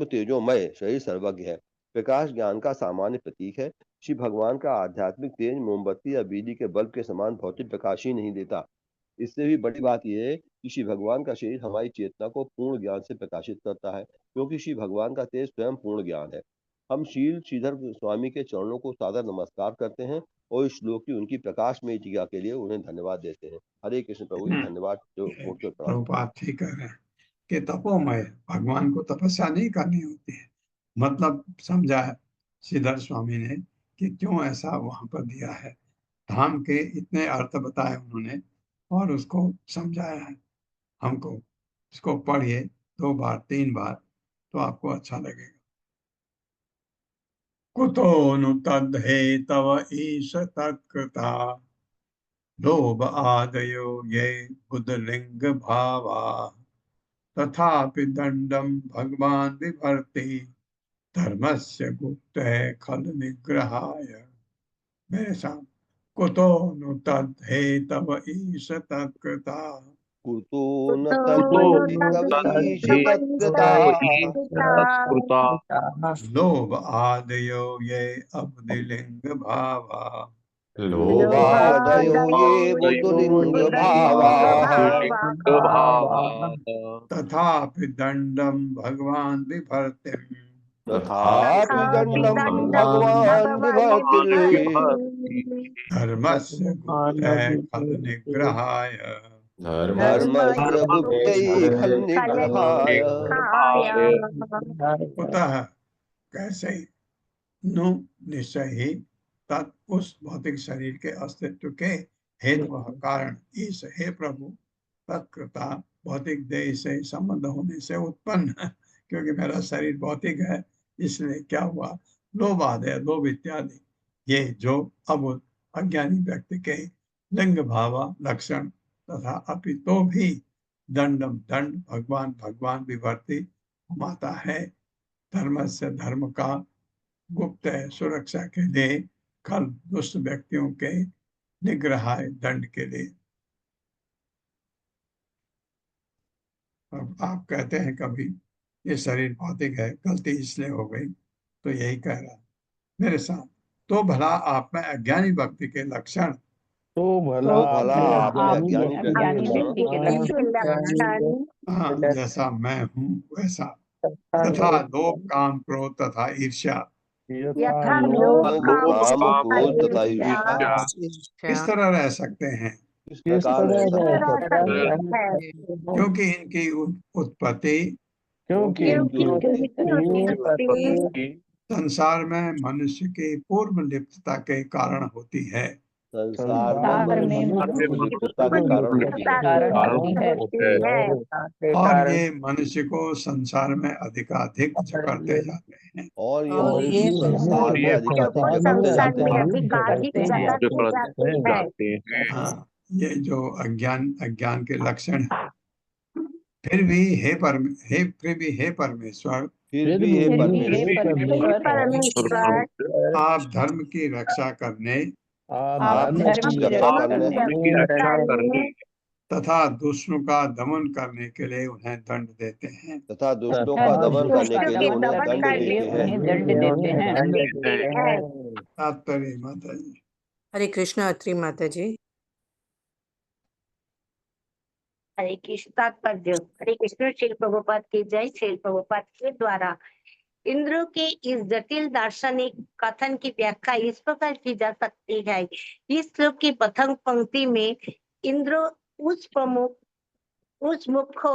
तेजोमय शरीर सर्वज्ञ है, प्रकाश ज्ञान का सामान्य प्रतीक है। श्री भगवान का आध्यात्मिक तेज मोमबत्ती या बिजली के बल्ब के समान भौतिक प्रकाश ही नहीं देता। इससे भी बड़ी बात यह है कि श्री भगवान का शरीर हमारी चेतना को पूर्ण ज्ञान से प्रकाशित करता है, क्योंकि श्री भगवान का तेज स्वयं पूर्ण ज्ञान है। हम श्रीधर स्वामी के चरणों को सादर नमस्कार करते हैं और इस श्लोक की उनकी प्रकाशमय टीका के लिए उन्हें धन्यवाद देते हैं। हरे कृष्ण प्रभु जी, धन्यवाद। जो मुख्य प्रणाम। प्रभुपाद ठीक कह रहे हैं कि तपोमय भगवान को तपस्या नहीं करनी होती है। मतलब समझा है श्रीधर स्वामी ने कि क्यों ऐसा वहां पर दिया है। धाम के इतने अर्थ बताए उन्होंने और उसको समझाया है हमको। इसको पढ़िए 2 बार 3 बार तो आपको अच्छा लगेगा। कुतो नु तद्धे तव ईश तत्कृता लोभ आदयो ये बुद्धलिंग भावा तथापि दंडम भगवान विभर्ति धर्मस्य गुप्त खल निग्रहाय। मेरे साथ कुतो नु तद्धे तव ईश तत्कृता कुतो न तद्धि तवीश तत्कृता लोभ आदयो ये अबुद्धलिंग भावा लोभादयो ये बुद्धलिंग भावा तथापि दंडम भगवान विभर्तिम् तथापि दंडम भगवान विभर्ति धर्मस्य गुप्ते खल निग्रहाय। धर्मस्य गुप्ते खल निग्रहाय। कुतः कैसे नु निश्चय ही तत् उस भौतिक शरीर के अस्तित्व के हेतु कारण ईश हे प्रभु तत्कृता भौतिक देह से संबंध होने से उत्पन्न, क्योंकि मेरा शरीर भौतिक है इसलिए क्या हुआ, लोभ आदय लोभ इत्यादि ये जो अबुद्ध अज्ञानी व्यक्ति के लिंग भावा लक्षण तथा अपितो भी दंडम दंड भगवान विभर्ति माता है। धर्म से धर्म का गुप्त है सुरक्षा के लिए, खल दुष्ट व्यक्तियों के निग्रह दंड के लिए। अब आप कहते हैं कभी ये शरीर भौतिक है, गलती इसलिए हो गई, तो यही कह रहा मेरे साथ। तो भला आप में अज्ञानी व्यक्ति के लक्षण, तो भला आपने अज्ञानी व्यक्ति के लक्षण, हाँ जैसा मैं हूँ वैसा, तथा लोभ काम क्रोध तथा ईर्ष्या किस तरह रह सकते हैं, क्योंकि इनकी उत्पत्ति संसार में मनुष्य की पूर्व लिप्तता के कारण होती है। संसार में मनुष्य की लिप्तता के कारण होती है। और ये मनुष्य को संसार में अधिकाधिक जकड़ते जाते हैं। और ये मनुष्य संसार में अधिकाधिक जाते हैं। हाँ, ये जो अज्ञान के लक्षण है। फिर भी हे परमेश्वर आप धर्म की रक्षा करने तथा दुष्टों का दमन करने के लिए उन्हें दंड देते हैं। तात्पर्य माता जी। हरे कृष्ण अत्रि माता जी। हरे कृष्ण तात्पर्य। हरे कृष्ण। श्रील प्रभुपाद की जय। श्रील प्रभुपाद के द्वारा इंद्र के इस जटिल दार्शनिक कथन की व्याख्या इस प्रकार की जा सकती है। इस श्लोक की प्रथम पंक्ति में इंद्र उस मुख्य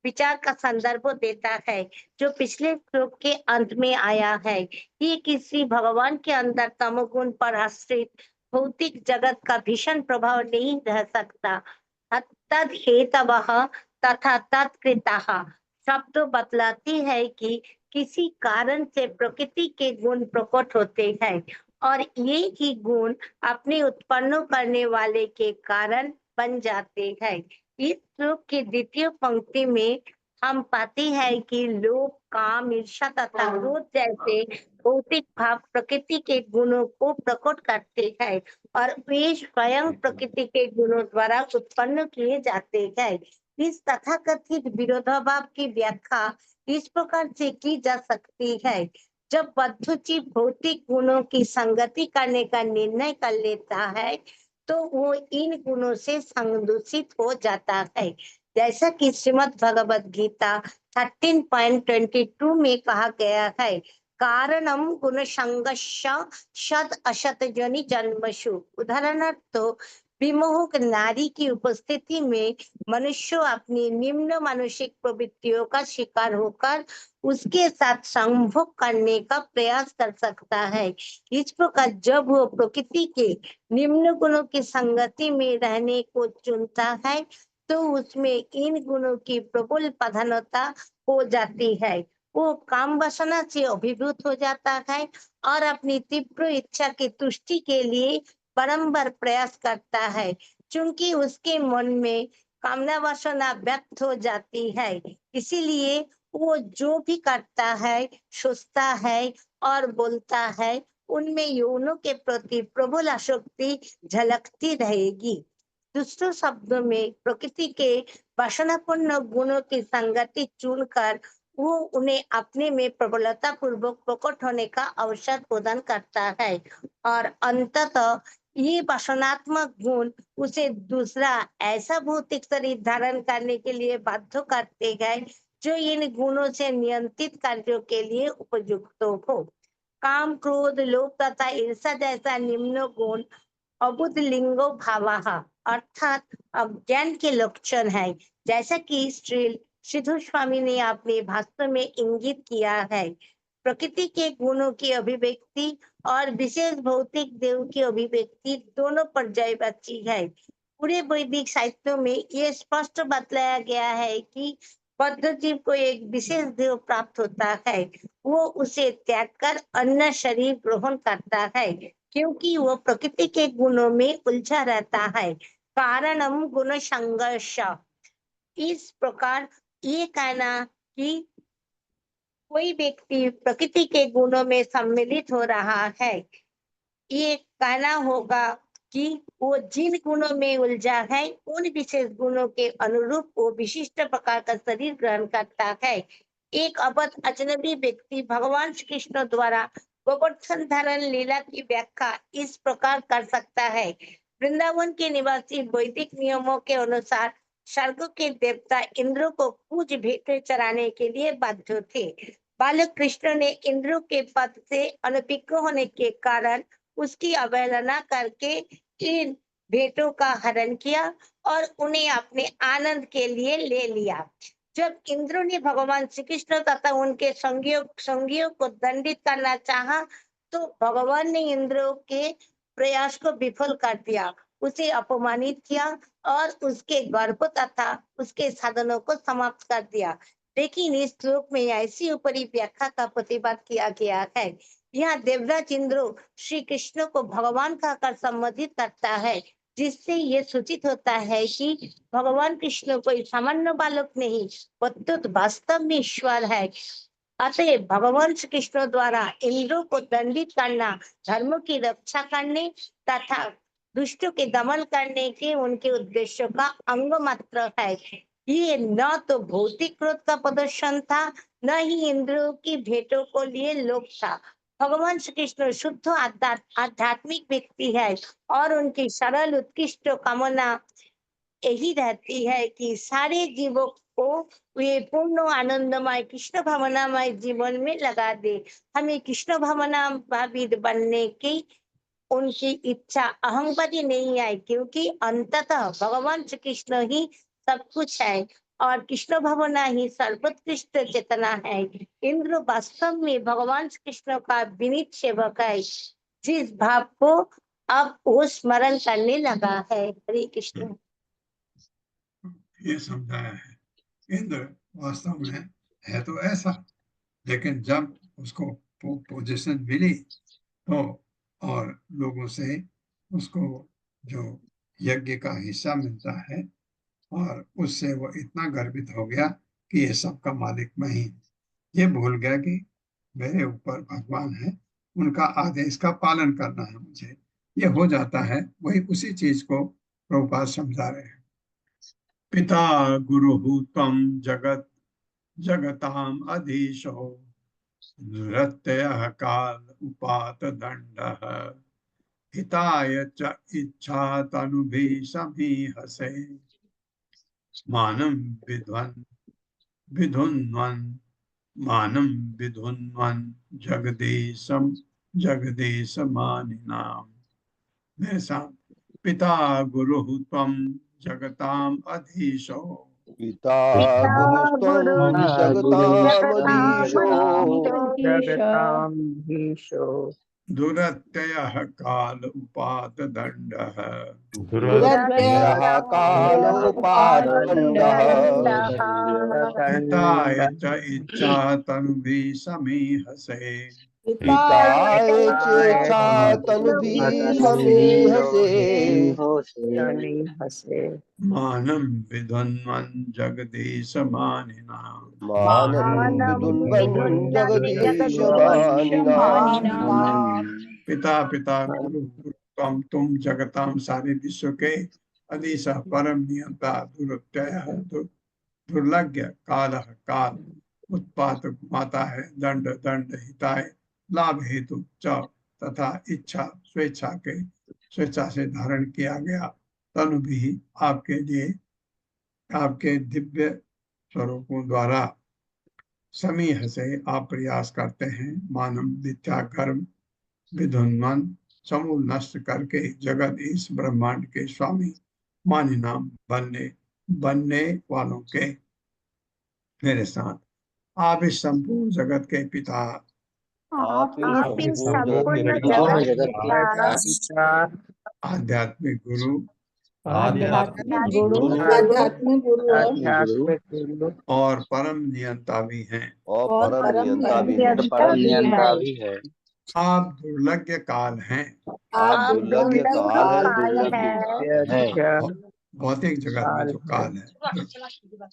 विचार का संदर्भ देता है जो पिछले श्लोक के अंत में आया है। ये किसी भगवान के अंदर तमोगुण पर आश्रित भौतिक जगत का भीषण प्रभाव नहीं रह सकता। तद हेतवः तथा तत्कृतः शब्द बतलाती है कि किसी कारण से प्रकृति के गुण प्रकट होते हैं और ये ही गुण अपने उत्पन्न करने वाले के कारण बन जाते हैं। इस श्लोक की द्वितीय पंक्ति में हम पाते हैं कि लोभ, काम, ईर्ष्या तथा क्रोध जैसे भौतिक भाव प्रकृति के गुणों को प्रकट करते हैं और वे स्वयं प्रकृति के गुणों द्वारा उत्पन्न किए जाते हैं। इस तथाकथित विरोधाभाव की व्याख्या इस प्रकार से की जा सकती है, जब बद्ध जीव भौतिक गुणों की संगति करने का निर्णय कर लेता है तो वो इन गुणों से संदूषित हो जाता है, जैसा कि श्रीमद् भगवद गीता 13.22 में कहा गया है, कारणम गुण संगस्य सद असत जनि जन्मसु। उदाहरणार्थ तो विमोहक नारी की उपस्थिति में मनुष्य अपनी निम्न मानसिक प्रवृत्तियों का शिकार होकर उसके साथ संभोग करने का प्रयास कर सकता है। इस प्रकार जब वो प्रकृति के निम्न गुणों की संगति में रहने को चुनता है तो उसमें इन गुणों की प्रबल प्रधानता हो जाती है। वो काम वासना से अभिभूत हो जाता है और अपनी तीव्र इच्छा की तुष्टि के लिए बारंबार प्रयास करता है, क्योंकि उसके मन में कामना वासना व्यक्त हो जाती है। इसीलिए वो जो भी करता है, सोचता है और बोलता है, उनमें यौनों के प्रति प्रबल आसक्ति झलकती रहेगी। दूसरे शब्दों में प्रकृति के वासनापूर्ण गुणों की संगति चुनकर वो उन्हें अपने में प्रबलता पूर्वक प्रकट होने का अवसर प्रदान करता है और अंततः ये वासनात्मक गुण उसे दूसरा ऐसा भौतिक शरीर धारण करने के लिए बाध्य करते हैं जो इन गुणों से नियंत्रित कार्यों के लिए उपयुक्त हो। काम, क्रोध, लोभ तथा ईर्ष्या जैसा निम्न गुण अबुद्ध लिंगो भावाः अर्थात अज्ञान के लक्षण है, जैसा कि श्री सिद्धू स्वामी ने अपने भाषण में इंगित किया है। प्रकृति के गुणों की अभिव्यक्ति और विशेष भौतिक देव की अभिव्यक्ति दोनों पर्यायवाची है। पूरे वैदिक साहित्यों में ये स्पष्ट बतलाया गया है कि बद्ध जीव को एक विशेष देव प्राप्त होता है, वो उसे त्याग कर अन्य शरीर ग्रहण करता है, क्योंकि वो प्रकृति के गुणों में उलझा रहता है। कारणम गुण संघर्ष। इस प्रकार ये कहना कि कोई व्यक्ति प्रकृति के गुणों में सम्मिलित हो रहा है, ये कहना होगा कि वो जिन गुणों में उलझा है उन विशेष गुणों के अनुरूप वो विशिष्ट प्रकार का शरीर ग्रहण करता है। एक अबद्ध अजनबी व्यक्ति भगवान श्री कृष्ण द्वारा गोवर्धन धारण लीला की व्याख्या इस प्रकार कर सकता है। वृंदावन के निवासी वैदिक नियमों के अनुसार स्वर्ग के देवता इंद्र को कुछ भेंटें चढ़ाने के लिए बाध्य थे। बालक कृष्ण ने इंद्र के पद से अनभिज्ञ होने के कारण उसकी अवहेलना करके इन भेंटों का हरण किया और उन्हें अपने आनंद के लिए ले लिया। जब इंद्र ने भगवान श्री कृष्ण तथा उनके संगियों को दंडित करना चाहा तो भगवान ने इंद्र के प्रयास को विफल कर दिया, उसे अपमानित किया और उसके गर्भ तथा उसके साधनों को समाप्त कर दिया। लेकिन इस श्लोक में ऐसी ऊपरी व्याख्या का प्रतिवाद किया गया है। यहाँ देवराज इंद्र श्री कृष्ण को भगवान कहकर संबोधित करता है, जिससे ये सूचित होता है कि भगवान कृष्ण कोई सामान्य बालक नहीं, प्रत्युत वास्तव में ईश्वर है। अतः भगवान श्री कृष्ण द्वारा इंद्र को दंडित करना धर्म की रक्षा करने तथा दुष्टों के दमन करने के उनके उद्देश्यों का अंग मात्र है। ये न तो भौतिक क्रोध का प्रदर्शन था, न ही इंद्रियों की भेंटों को लिए लोभ था। भगवान श्री कृष्ण शुद्ध आध्यात्मिक व्यक्ति है और उनकी सरल उत्कृष्ट कामना यही रहती है कि सारे जीवों को वे पूर्ण आनंदमय कृष्ण भावनामय जीवन में लगा दे। हमें कृष्ण भावना भावित बनने की उनकी इच्छा अहंकारी नहीं है, क्योंकि अंततः भगवान श्री कृष्ण ही सब कुछ है और कृष्ण भावना ही सर्वोत्कृष्ट चेतना है। इंद्र वास्तव में भगवान श्री कृष्ण का विनीत सेवक है, जिस भाव को अब वो स्मरण करने लगा है। हरे कृष्ण। ये समझाया है। इंद्र वास्तव में है तो ऐसा, लेकिन जब उसको पोजीशन मिली तो और लोगों से उसको जो यज्ञ का हिस्सा मिलता है और उससे वो इतना गर्वित हो गया कि ये सबका मालिक मैं ही हूं। ये भूल गया कि मेरे ऊपर भगवान है, उनका आदेश का पालन करना है मुझे। ये हो जाता है, वही उसी चीज को प्रभुपाद समझा रहे हैं। पिता गुरु तम जगत जगताम अधीशो नृत्यः काल उपात दंडः हिताय च इच्छा तनुभिः समीहसे मानं विधुन्वन् मानं विधुन्वन् जगदीशमानिनाम्। मेरे साथ, पिता गुरु त्वं जगताम अधीशो पिता पिता गुरुस्त्वं गुरु जगतामधीशो जगतामधीशो दुरत्ययः काल उपात दंडः दुरत्ययः कालोपातदण्डः हिताय च इच्छा तनुभिः समीहसे हिताय चेच्छा तनुभिः समीहसे मानं विधुन्वन् जगदीशमानिनाम्। मानं विधुन्वन् जगदीशमानिनाम्। पिता पिता गुरु गुरु त्वं तुम जगताम, सारे विश्व के अधीश परम नियंता दुरुत्यय दुर्लज्ञ काल काल उत्पात माता है दंड दंड हिताय लाभ हेतु च तथा इच्छा स्वेच्छा से धारण किया गया तनु भी आपके लिए आपके दिव्य स्वरूपों द्वारा समीह से आप प्रयास करते हैं। मानव मिथ्या कर्म विधुन्वन समूल नष्ट करके जगत इस ब्रह्मांड के स्वामी मानी नाम बनने वालों के मेरे साथ आप इस संपूर्ण जगत के पिता, आप आप इस इस संपूर्ण जगत संपूर्ण के जगत पिता, के पिता, आध्यात्मिक गुरु आध्यात्मिक आध्यात्मिक गुरु और परम नियंता भी हैं। और परम नियंता भी हैं। परम नियंता भी है। आप दुर्लज्ञ काल हैं। आप दुर्लभ काल है। भौतिक जगत में जो काल है,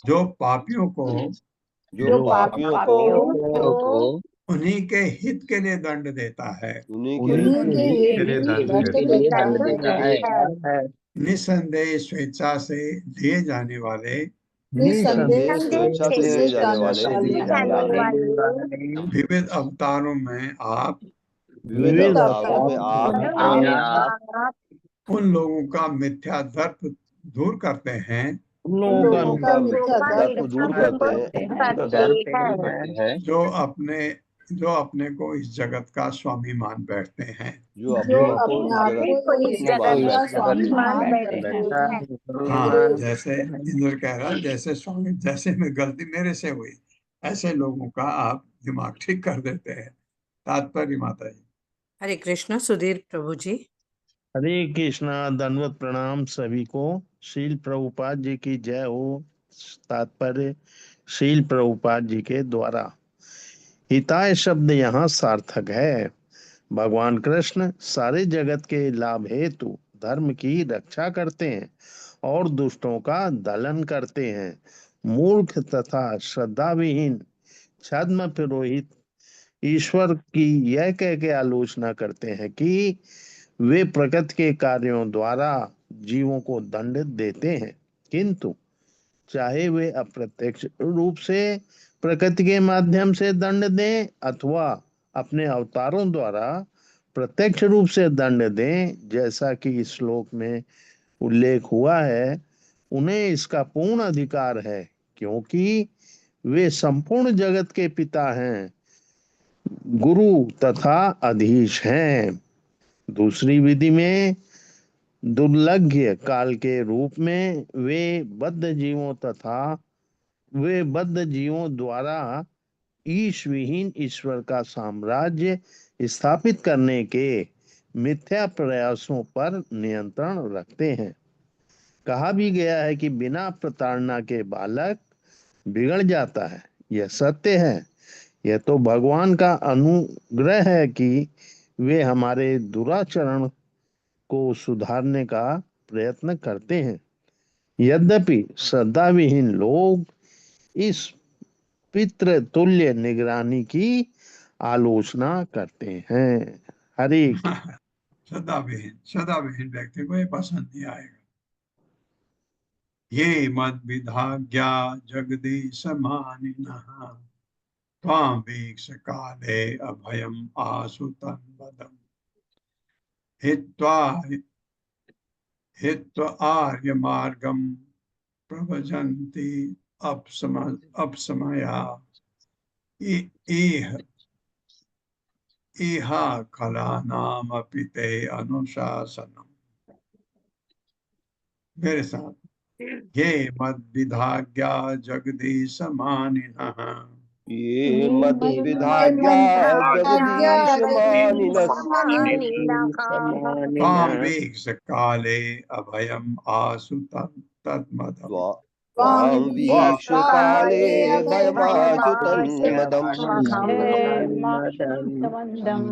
जो पापियों को जो पापियों को उन्हीं के हित के लिए दंड देता है। उन्हीं के के लिए दंड देता है। निसंदेह स्वेच्छा से दिए जाने वाले निसंदेह स्वेच्छा से लिए जाने वाले विविध अवतारों में आप विविध अवतारों में आप उन लोगों का मिथ्या दर्प दूर करते हैं उन लोगों का दर्प दूर करते हैं जो अपने को इस जगत का स्वामी मान बैठते हैं। जो अपने को इस जगत मान बैठते हैं। हाँ, जैसे इंद्र कह रहा, जैसे स्वामी, जैसे में गलती मेरे से हुई, ऐसे लोगों का आप दिमाग ठीक कर देते हैं। तात्पर्य माता जी। हरे कृष्णा। सुधीर प्रभु जी। हरे कृष्णा। दंडवत प्रणाम सभी को। शील प्रभुपाद जी की जय हो। तात्पर्य शील प्रभुपाद जी के द्वारा। हिताय शब्द यहाँ सार्थक है। भगवान कृष्ण सारे जगत के लाभ हेतु धर्म की रक्षा करते हैं और दुष्टों का दलन करते हैं। मूर्ख तथा श्रद्धा विहीन छद्म पुरोहित ईश्वर की यह कह के आलोचना करते हैं कि वे प्रकृति के कार्यों द्वारा जीवों को दंड देते हैं, किंतु चाहे वे अप्रत्यक्ष रूप से प्रकृति के माध्यम से दंड दें अथवा अपने अवतारों द्वारा प्रत्यक्ष रूप से दंड दें, जैसा कि इस श्लोक में उल्लेख हुआ है, उन्हें इसका पूर्ण अधिकार है, क्योंकि वे संपूर्ण जगत के पिता हैं, गुरु तथा अधीश हैं। दूसरी विधि में दुर्लभ्य काल के रूप में वे बद्ध जीवों द्वारा ईश विहीन ईश्वर का साम्राज्य स्थापित करने के मिथ्या प्रयासों पर नियंत्रण रखते हैं। कहा भी गया है कि बिना प्रताड़ना के बालक बिगड़ जाता है, यह सत्य है। यह तो भगवान का अनुग्रह है कि वे हमारे दुराचरण को सुधारने का प्रयत्न करते हैं। यद्यपि श्रद्धा विहीन लोग इस पितृ तुल्य निगरानी की आलोचना करते हैं। हरे सदा विहीन व्यक्ति को ये पसंद नहीं आएगा। ये मद विधाज्ञा जगदीश मानिनः त्वां वीक्ष काले अभयम आसु तन्वदम् हित्वा आर्य मार्गम प्रभजन्ति अपसमया इह खलानामपि ते अनुशासनम्। मेरे साथ, ये मद विधाज्ञा जगदीश मानिनः ये मद विधाज्ञा जगदीश मानिनः त्वां वीक्ष काले अभयम आसु तन्मदम् त्वां वीक्ष काले भयमाशु तन्मदम्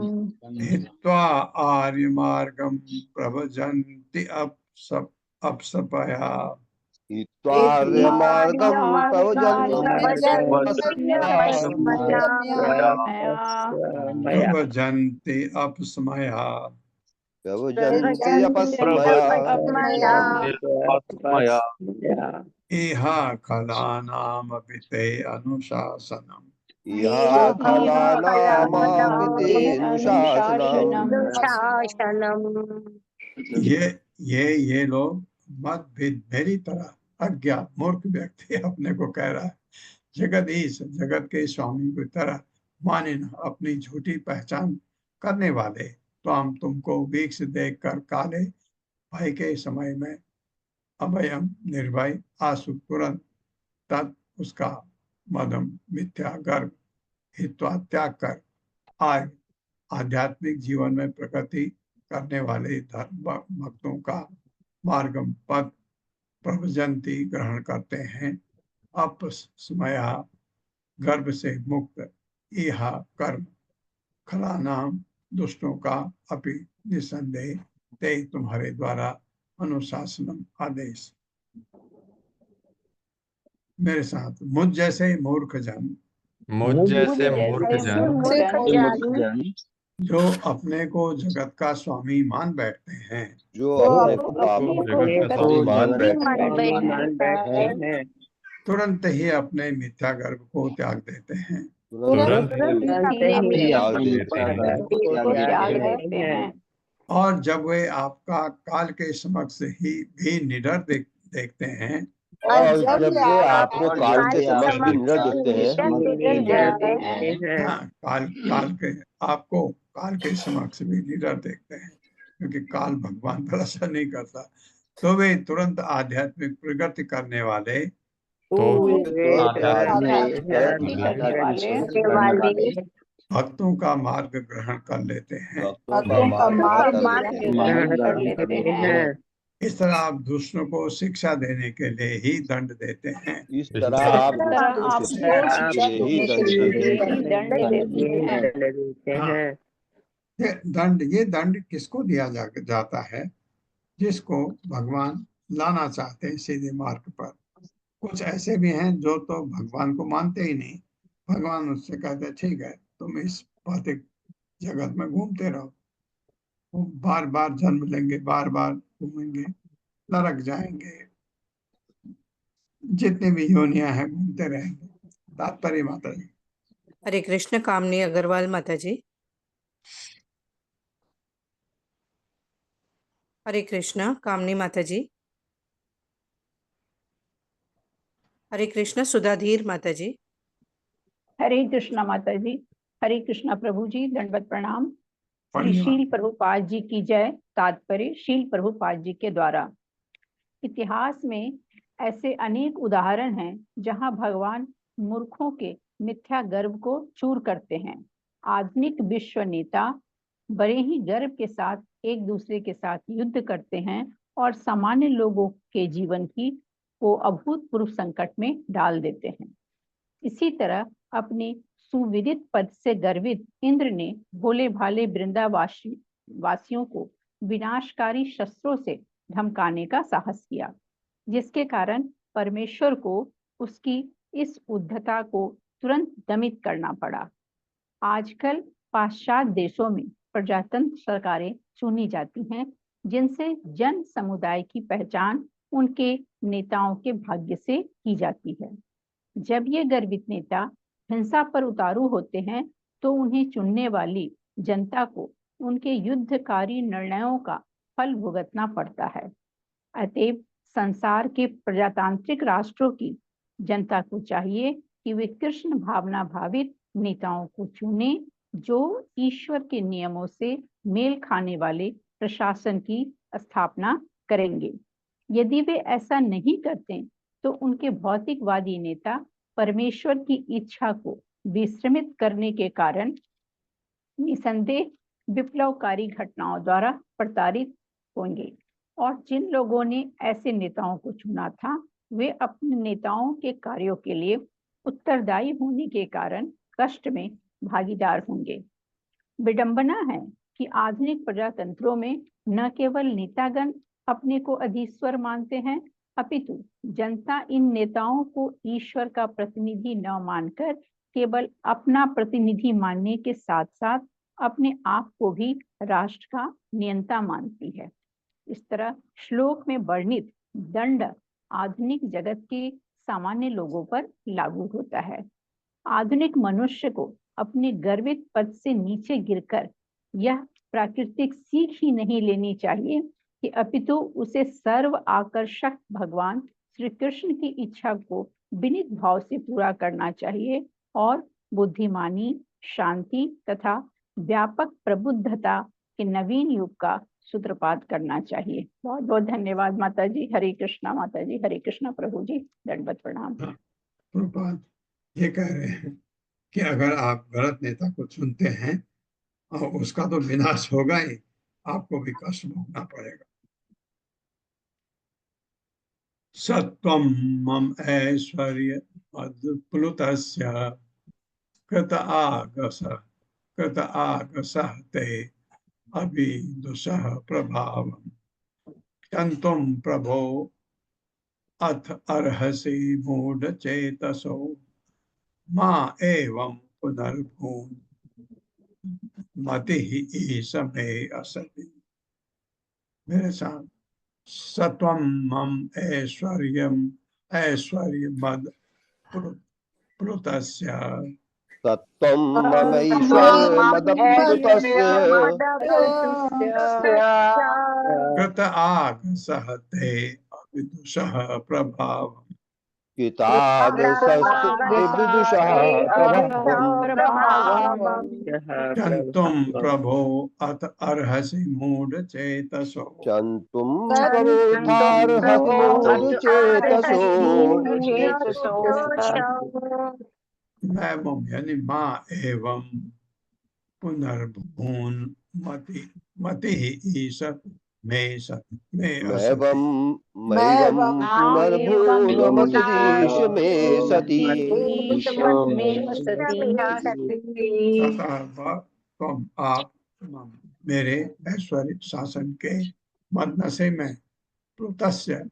हित्वा आर्यमार्गं प्रभजन्ति अपसपया हित्वार्यमार्गं प्रभजन्ति अपसमया इह खलानामपि ते अनुशासनम्। ये लोग मतभेद मेरी तरह अज्ञात मूर्ख व्यक्ति अपने को कह रहा है जगदीश, जगत के स्वामी की तरह माने न अपनी झूठी पहचान करने वाले, तो हम तुमको वीक्ष देखकर काले भय के समय में अभयम निर्भय आसु तुरंत तत् उसका मदम मिथ्या गर्भ हित्वा त्याग कर आज आध्यात्मिक जीवन में प्रगति करने वाले भक्तों का मार्गम पद प्रभजंती ग्रहण करते हैं। अपस्मया गर्भ से मुक्त इहा कर्म खलानाम दुष्टों का अपि निसंदेह ते तुम्हारे द्वारा अनुशासनम आदेश। मेरे साथ, मुझ जैसे मूर्ख जन जो अपने को जगत का स्वामी मान बैठते हैं, जो अपने को जगत का स्वामी मान बैठते हैं, तुरंत ही अपने मिथ्या गर्भ को त्याग देते हैं। और जब वे आपका काल के समक्ष ही भी निडर देखते हैं, और जब वे आपको काल के समक्ष भी निडर देखते हैं, हाँ, काल के आपको काल के समक्ष भी निडर देखते हैं, क्योंकि काल भगवान पर असर नहीं करता, तो वे तुरंत आध्यात्मिक प्रगति करने वाले भक्तों का मार्ग ग्रहण कर लेते हैं। इस तरह आप दूसरों को शिक्षा देने के लिए ही दंड देते हैं। इस तरह आप ये दंड किसको दिया जाता है? जिसको भगवान लाना चाहते हैं सीधे मार्ग पर। कुछ ऐसे भी हैं जो तो भगवान को मानते ही नहीं, भगवान उससे कहते हैं ठीक है तुम इस भौतिक जगत में घूमते रहो, वो बार बार जन्म लेंगे, बार बार घूमेंगे, नरक जाएंगे, जितने भी योनियां हैं घूमते रहेंगे। तात्पर्य माता जी। हरे कृष्ण। कामनी अग्रवाल माता जी। हरे कृष्ण। कामनी माता जी। हरे कृष्ण। सुधाधीर माता जी। हरे कृष्णा माता जी। हरे कृष्णा प्रभु जी, दंडवत प्रणाम। श्री शील प्रभुपाद जी की जय। तात्पर्य शील प्रभुपाद जी के द्वारा। इतिहास में ऐसे अनेक उदाहरण हैं जहां भगवान मूर्खों के मिथ्या गर्व को चूर करते हैं। आधुनिक विश्व नेता बड़े ही गर्व के साथ एक दूसरे के साथ युद्ध करते हैं और सामान्य लोगों के जीवन को अभूतपूर्व संकट में डाल देते हैं। इसी तरह अपने सुविदित पद से गर्वित इंद्र ने भोले भाले वासियों को विनाशकारी शस्त्रों से धमकाने का साहस किया, जिसके कारण परमेश्वर को उसकी इस उद्धता को तुरंत दमित करना पड़ा। आजकल पाश्चात्य देशों में प्रजातंत्र सरकारें चुनी जाती हैं, जिनसे जन समुदाय की पहचान उनके नेताओं के भाग्य से की जाती है। जब ये गर्वित नेता हिंसा पर उतारू होते हैं तो उन्हें चुनने वाली जनता को उनके युद्धकारी निर्णयों का फल भुगतना पड़ता है। अतएव संसार के प्रजातांत्रिक राष्ट्रों की जनता को चाहिए कि वे कृष्ण भावना भावित नेताओं को चुने, जो ईश्वर के नियमों से मेल खाने वाले प्रशासन की स्थापना करेंगे। यदि वे ऐसा नहीं करते तो उनके भौतिकवादी नेता परमेश्वर की इच्छा को विस्मृत करने के कारण निसंदेह विप्लवकारी घटनाओं द्वारा प्रताड़ित होंगे। और जिन लोगों ने ऐसे नेताओं को चुना था, वे अपने नेताओं के कार्यों के लिए उत्तरदायी होने के कारण कष्ट में भागीदार होंगे। विडंबना है कि आधुनिक प्रजातंत्रों में न केवल नेतागण अपने को अधीश्वर मानते हैं, अपितु जनता इन नेताओं को ईश्वर का प्रतिनिधि न मानकर केवल अपना प्रतिनिधि मानने के साथ साथ अपने आप को भी राष्ट्र का नियंता मानती है। इस तरह श्लोक में वर्णित दंड आधुनिक जगत के सामान्य लोगों पर लागू होता है। आधुनिक मनुष्य को अपने गर्वित पद से नीचे गिरकर यह प्राकृतिक सीख ही नहीं लेनी चाहिए कि अपितु उसे सर्व आकर्षक भगवान श्री कृष्ण की इच्छा को विनीत भाव से पूरा करना चाहिए और बुद्धिमानी, शांति तथा व्यापक प्रबुद्धता के नवीन युग का सूत्रपात करना चाहिए। बहुत बहुत धन्यवाद माता जी। हरे कृष्णा माता जी, हरे कृष्णा प्रभु जी, दंडवत प्रणाम। प्रभुपाद ये कह रहे हैं कि अगर आप गलत नेता को चुनते हैं और उसका तो विनाश होगा ही, आपको भी कष्ट भोगना पड़ेगा। सत्वं मम ऐश्वर्य प्लुतस्य कृत आगसः ते अभिदुषः प्रभावम् क्षन्तुं प्रभो अथ अर्हसि मूढचेतसो मा एवं पुनर्भून् मतिः ईश मे असति। मेरे साथ सत्वं मम ऐश्वर्यमद प्लुतस्य सत्वं ममैश्वर्यमदप्लुतस्य कृत आगसः ते अविदुषः प्रभावम् कृतागसस्ते विदुषः प्रभावम् क्षन्तुं प्रभो अथ अर्हसि मूढचेतसो क्षन्तुं प्रभोऽथार्हसि मूढचेतसो मैं यानी माँ एवं पुनर्भून मति ईश मे पुनर्भूनमतिरीश मे सति। तुम आप मेरे ऐश्वर्य शासन के मदनशे में प्लुतस्य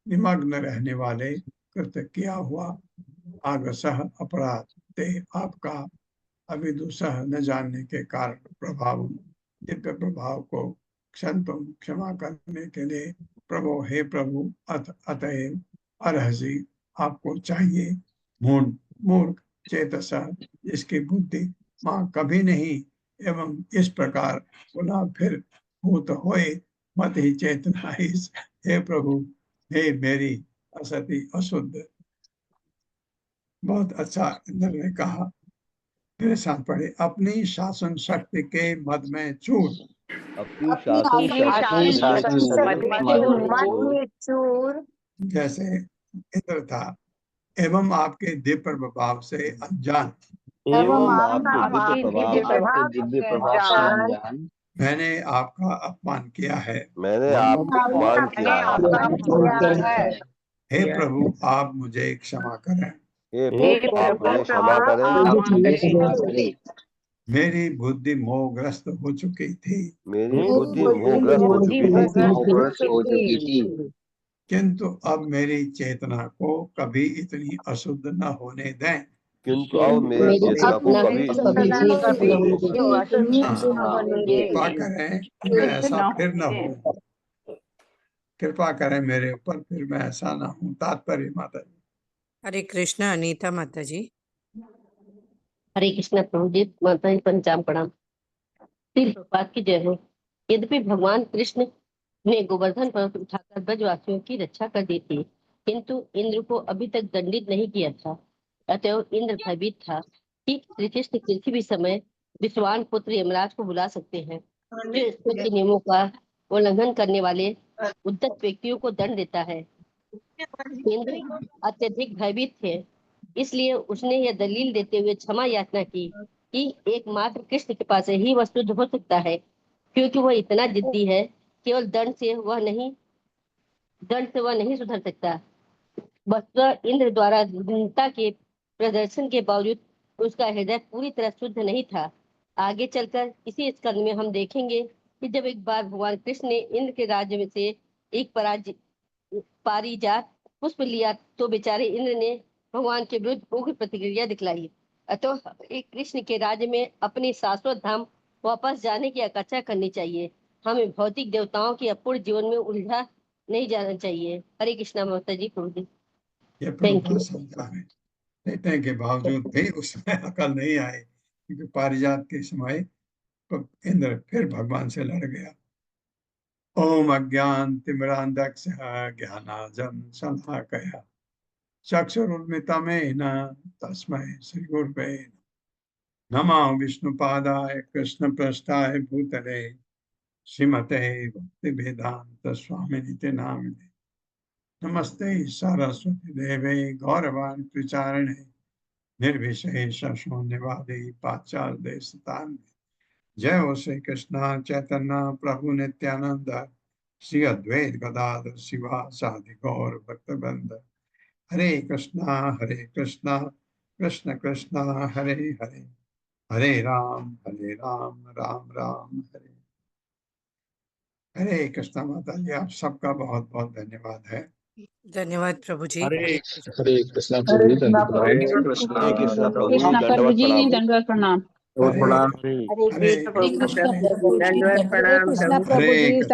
निमग्न रहने वाले कृत किया हुआ आगसः अपराध ते आपका अविदुषः न जानने के कारण प्रभाव दिव्य प्रभाव को क्षंतुम क्षमा करने के लिए प्रभु हे प्रभु अतएव अर्हसि आपको चाहिए मूर्ख चेतसा जिसकी बुद्धि मां कभी नहीं एवं इस प्रकार पुनः फिर भूत होए मत ही चेतना हे प्रभु हे मेरी असति अशुद्ध। बहुत अच्छा इंद्र ने कहा। मेरे साथ पढ़े, अपनी शासन शक्ति के मद में चूर, अपनी शासन चूर जैसे इंद्र था एवं आपके दिव्य प्रभाव से अनजान, दिव्य प्रभाव से अनजान मैंने आपका अपमान किया है। मैंने आपका अपमान किया है। हे प्रभु आप मुझे क्षमा करें। हे हे प्रभु आप प्रभु मुझे क्षमा आप करें। मुझे मुझे क्षमा क्षमा करें। करें। मेरी बुद्धि मोहग्रस्त हो चुकी थी, मेरी बुद्धि मोहग्रस्त हो चुकी थी, मोहग्रस्त हो चुकी थी, किंतु अब मेरी चेतना को कभी इतनी अशुद्ध न होने दें। किंतु अब मेरी चेतना को कभी कृपा करें कि मैं ऐसा फिर न हो, कृपा करें मेरे ऊपर, फिर मैं ऐसा ना हूँ। तात्पर्य माता जी। हरे कृष्णा अनीता माता जी। हरे कृष्णा प्रभु जी, माता जी पंचाम प्रणाम। श्री प्रभुपाद की जय हो। यद्यपि भगवान कृष्ण ने गोवर्धन पर्वत उठाकर ब्रजवासियों की रक्षा कर दी थी, किंतु इंद्र को अभी तक दंडित नहीं किया था। अतएव इंद्र भयभीत था कि श्री कृष्ण किसी भी समय विश्वान पुत्र यमराज को बुला सकते हैं, जो ईश्वर के नियमों का उल्लंघन करने वाले उद्धत व्यक्तियों को दंड देता है। इंद्र अत्यधिक भयभीत थे, इसलिए उसने यह दलील देते हुए क्षमा याचना की कि एकमात्र कृष्ण के पास ही वह शुद्ध हो सकता है, क्योंकि वह इतना जिद्दी है, केवल दंड से वह नहीं सुधर सकता। वस्तुतः इंद्र द्वारा दृढ़ता के प्रदर्शन के बावजूद उसका हृदय पूरी तरह शुद्ध नहीं था। आगे चलकर इसी स्कंद में हम देखेंगे कि जब एक बार भगवान कृष्ण ने इंद्र के राज्य में से एक पारिजात पुष्प लिया, तो बेचारे इंद्र ने भगवान के विरुद्ध उग्र प्रतिक्रिया दिखलाई। अतः एक कृष्ण के राज्य में अपने शाश्वत धाम वापस जाने की आकांक्षा करनी चाहिए। हमें भौतिक देवताओं के अपूर्ण जीवन में उलझा नहीं जाना चाहिए। हरे कृष्णा माता जी प्रभु जी। ये Thank प्रभुपाद समझा है, कहते हैं के बावजूद भी उसमें अकल नहीं आई, क्योंकि पारिजात के समय तो इंद्र फिर भगवान से लड़ गया। ओम अज्ञान तिमिरांधस्य ज्ञानांजन शलाकया चक्षुरुन्मिलितं तस्मै श्री गुरवे नमः। विष्णुपादाय कृष्णप्रेष्ठाय भूतले श्रीमते भक्तिवेदांत स्वामिनिते नामिने नमस्ते सरस्वती देवे गौरवाणी प्रचारिणे निर्विशेष शून्यवादी पाश्चात्य देशतारिणे। जय हो श्री कृष्ण चैतन्य प्रभु नित्यानंद श्री अद्वैत गदाधर शिवासादि गौर भक्तवृंद। हरे कृष्णा कृष्ण कृष्ण हरे हरे, हरे राम राम राम हरे हरे। कृष्णा माता जी, आप सबका बहुत बहुत धन्यवाद है। धन्यवाद प्रभु जी। हरे कृष्ण। हरे कृष्णा हरे प्रभु जी, कृष्णा धन्यवाद। हरे प्रभु कृष्णा जी, प्रभु जी, कृष्णा प्रभु दंडवत जी प्रणाम। दंडवत प्रणाम। और हरे प्रणाम। हरे हरे कृष्ण प्रभु जी, दंडवत प्रणाम प्रभु। हरे कृष्ण।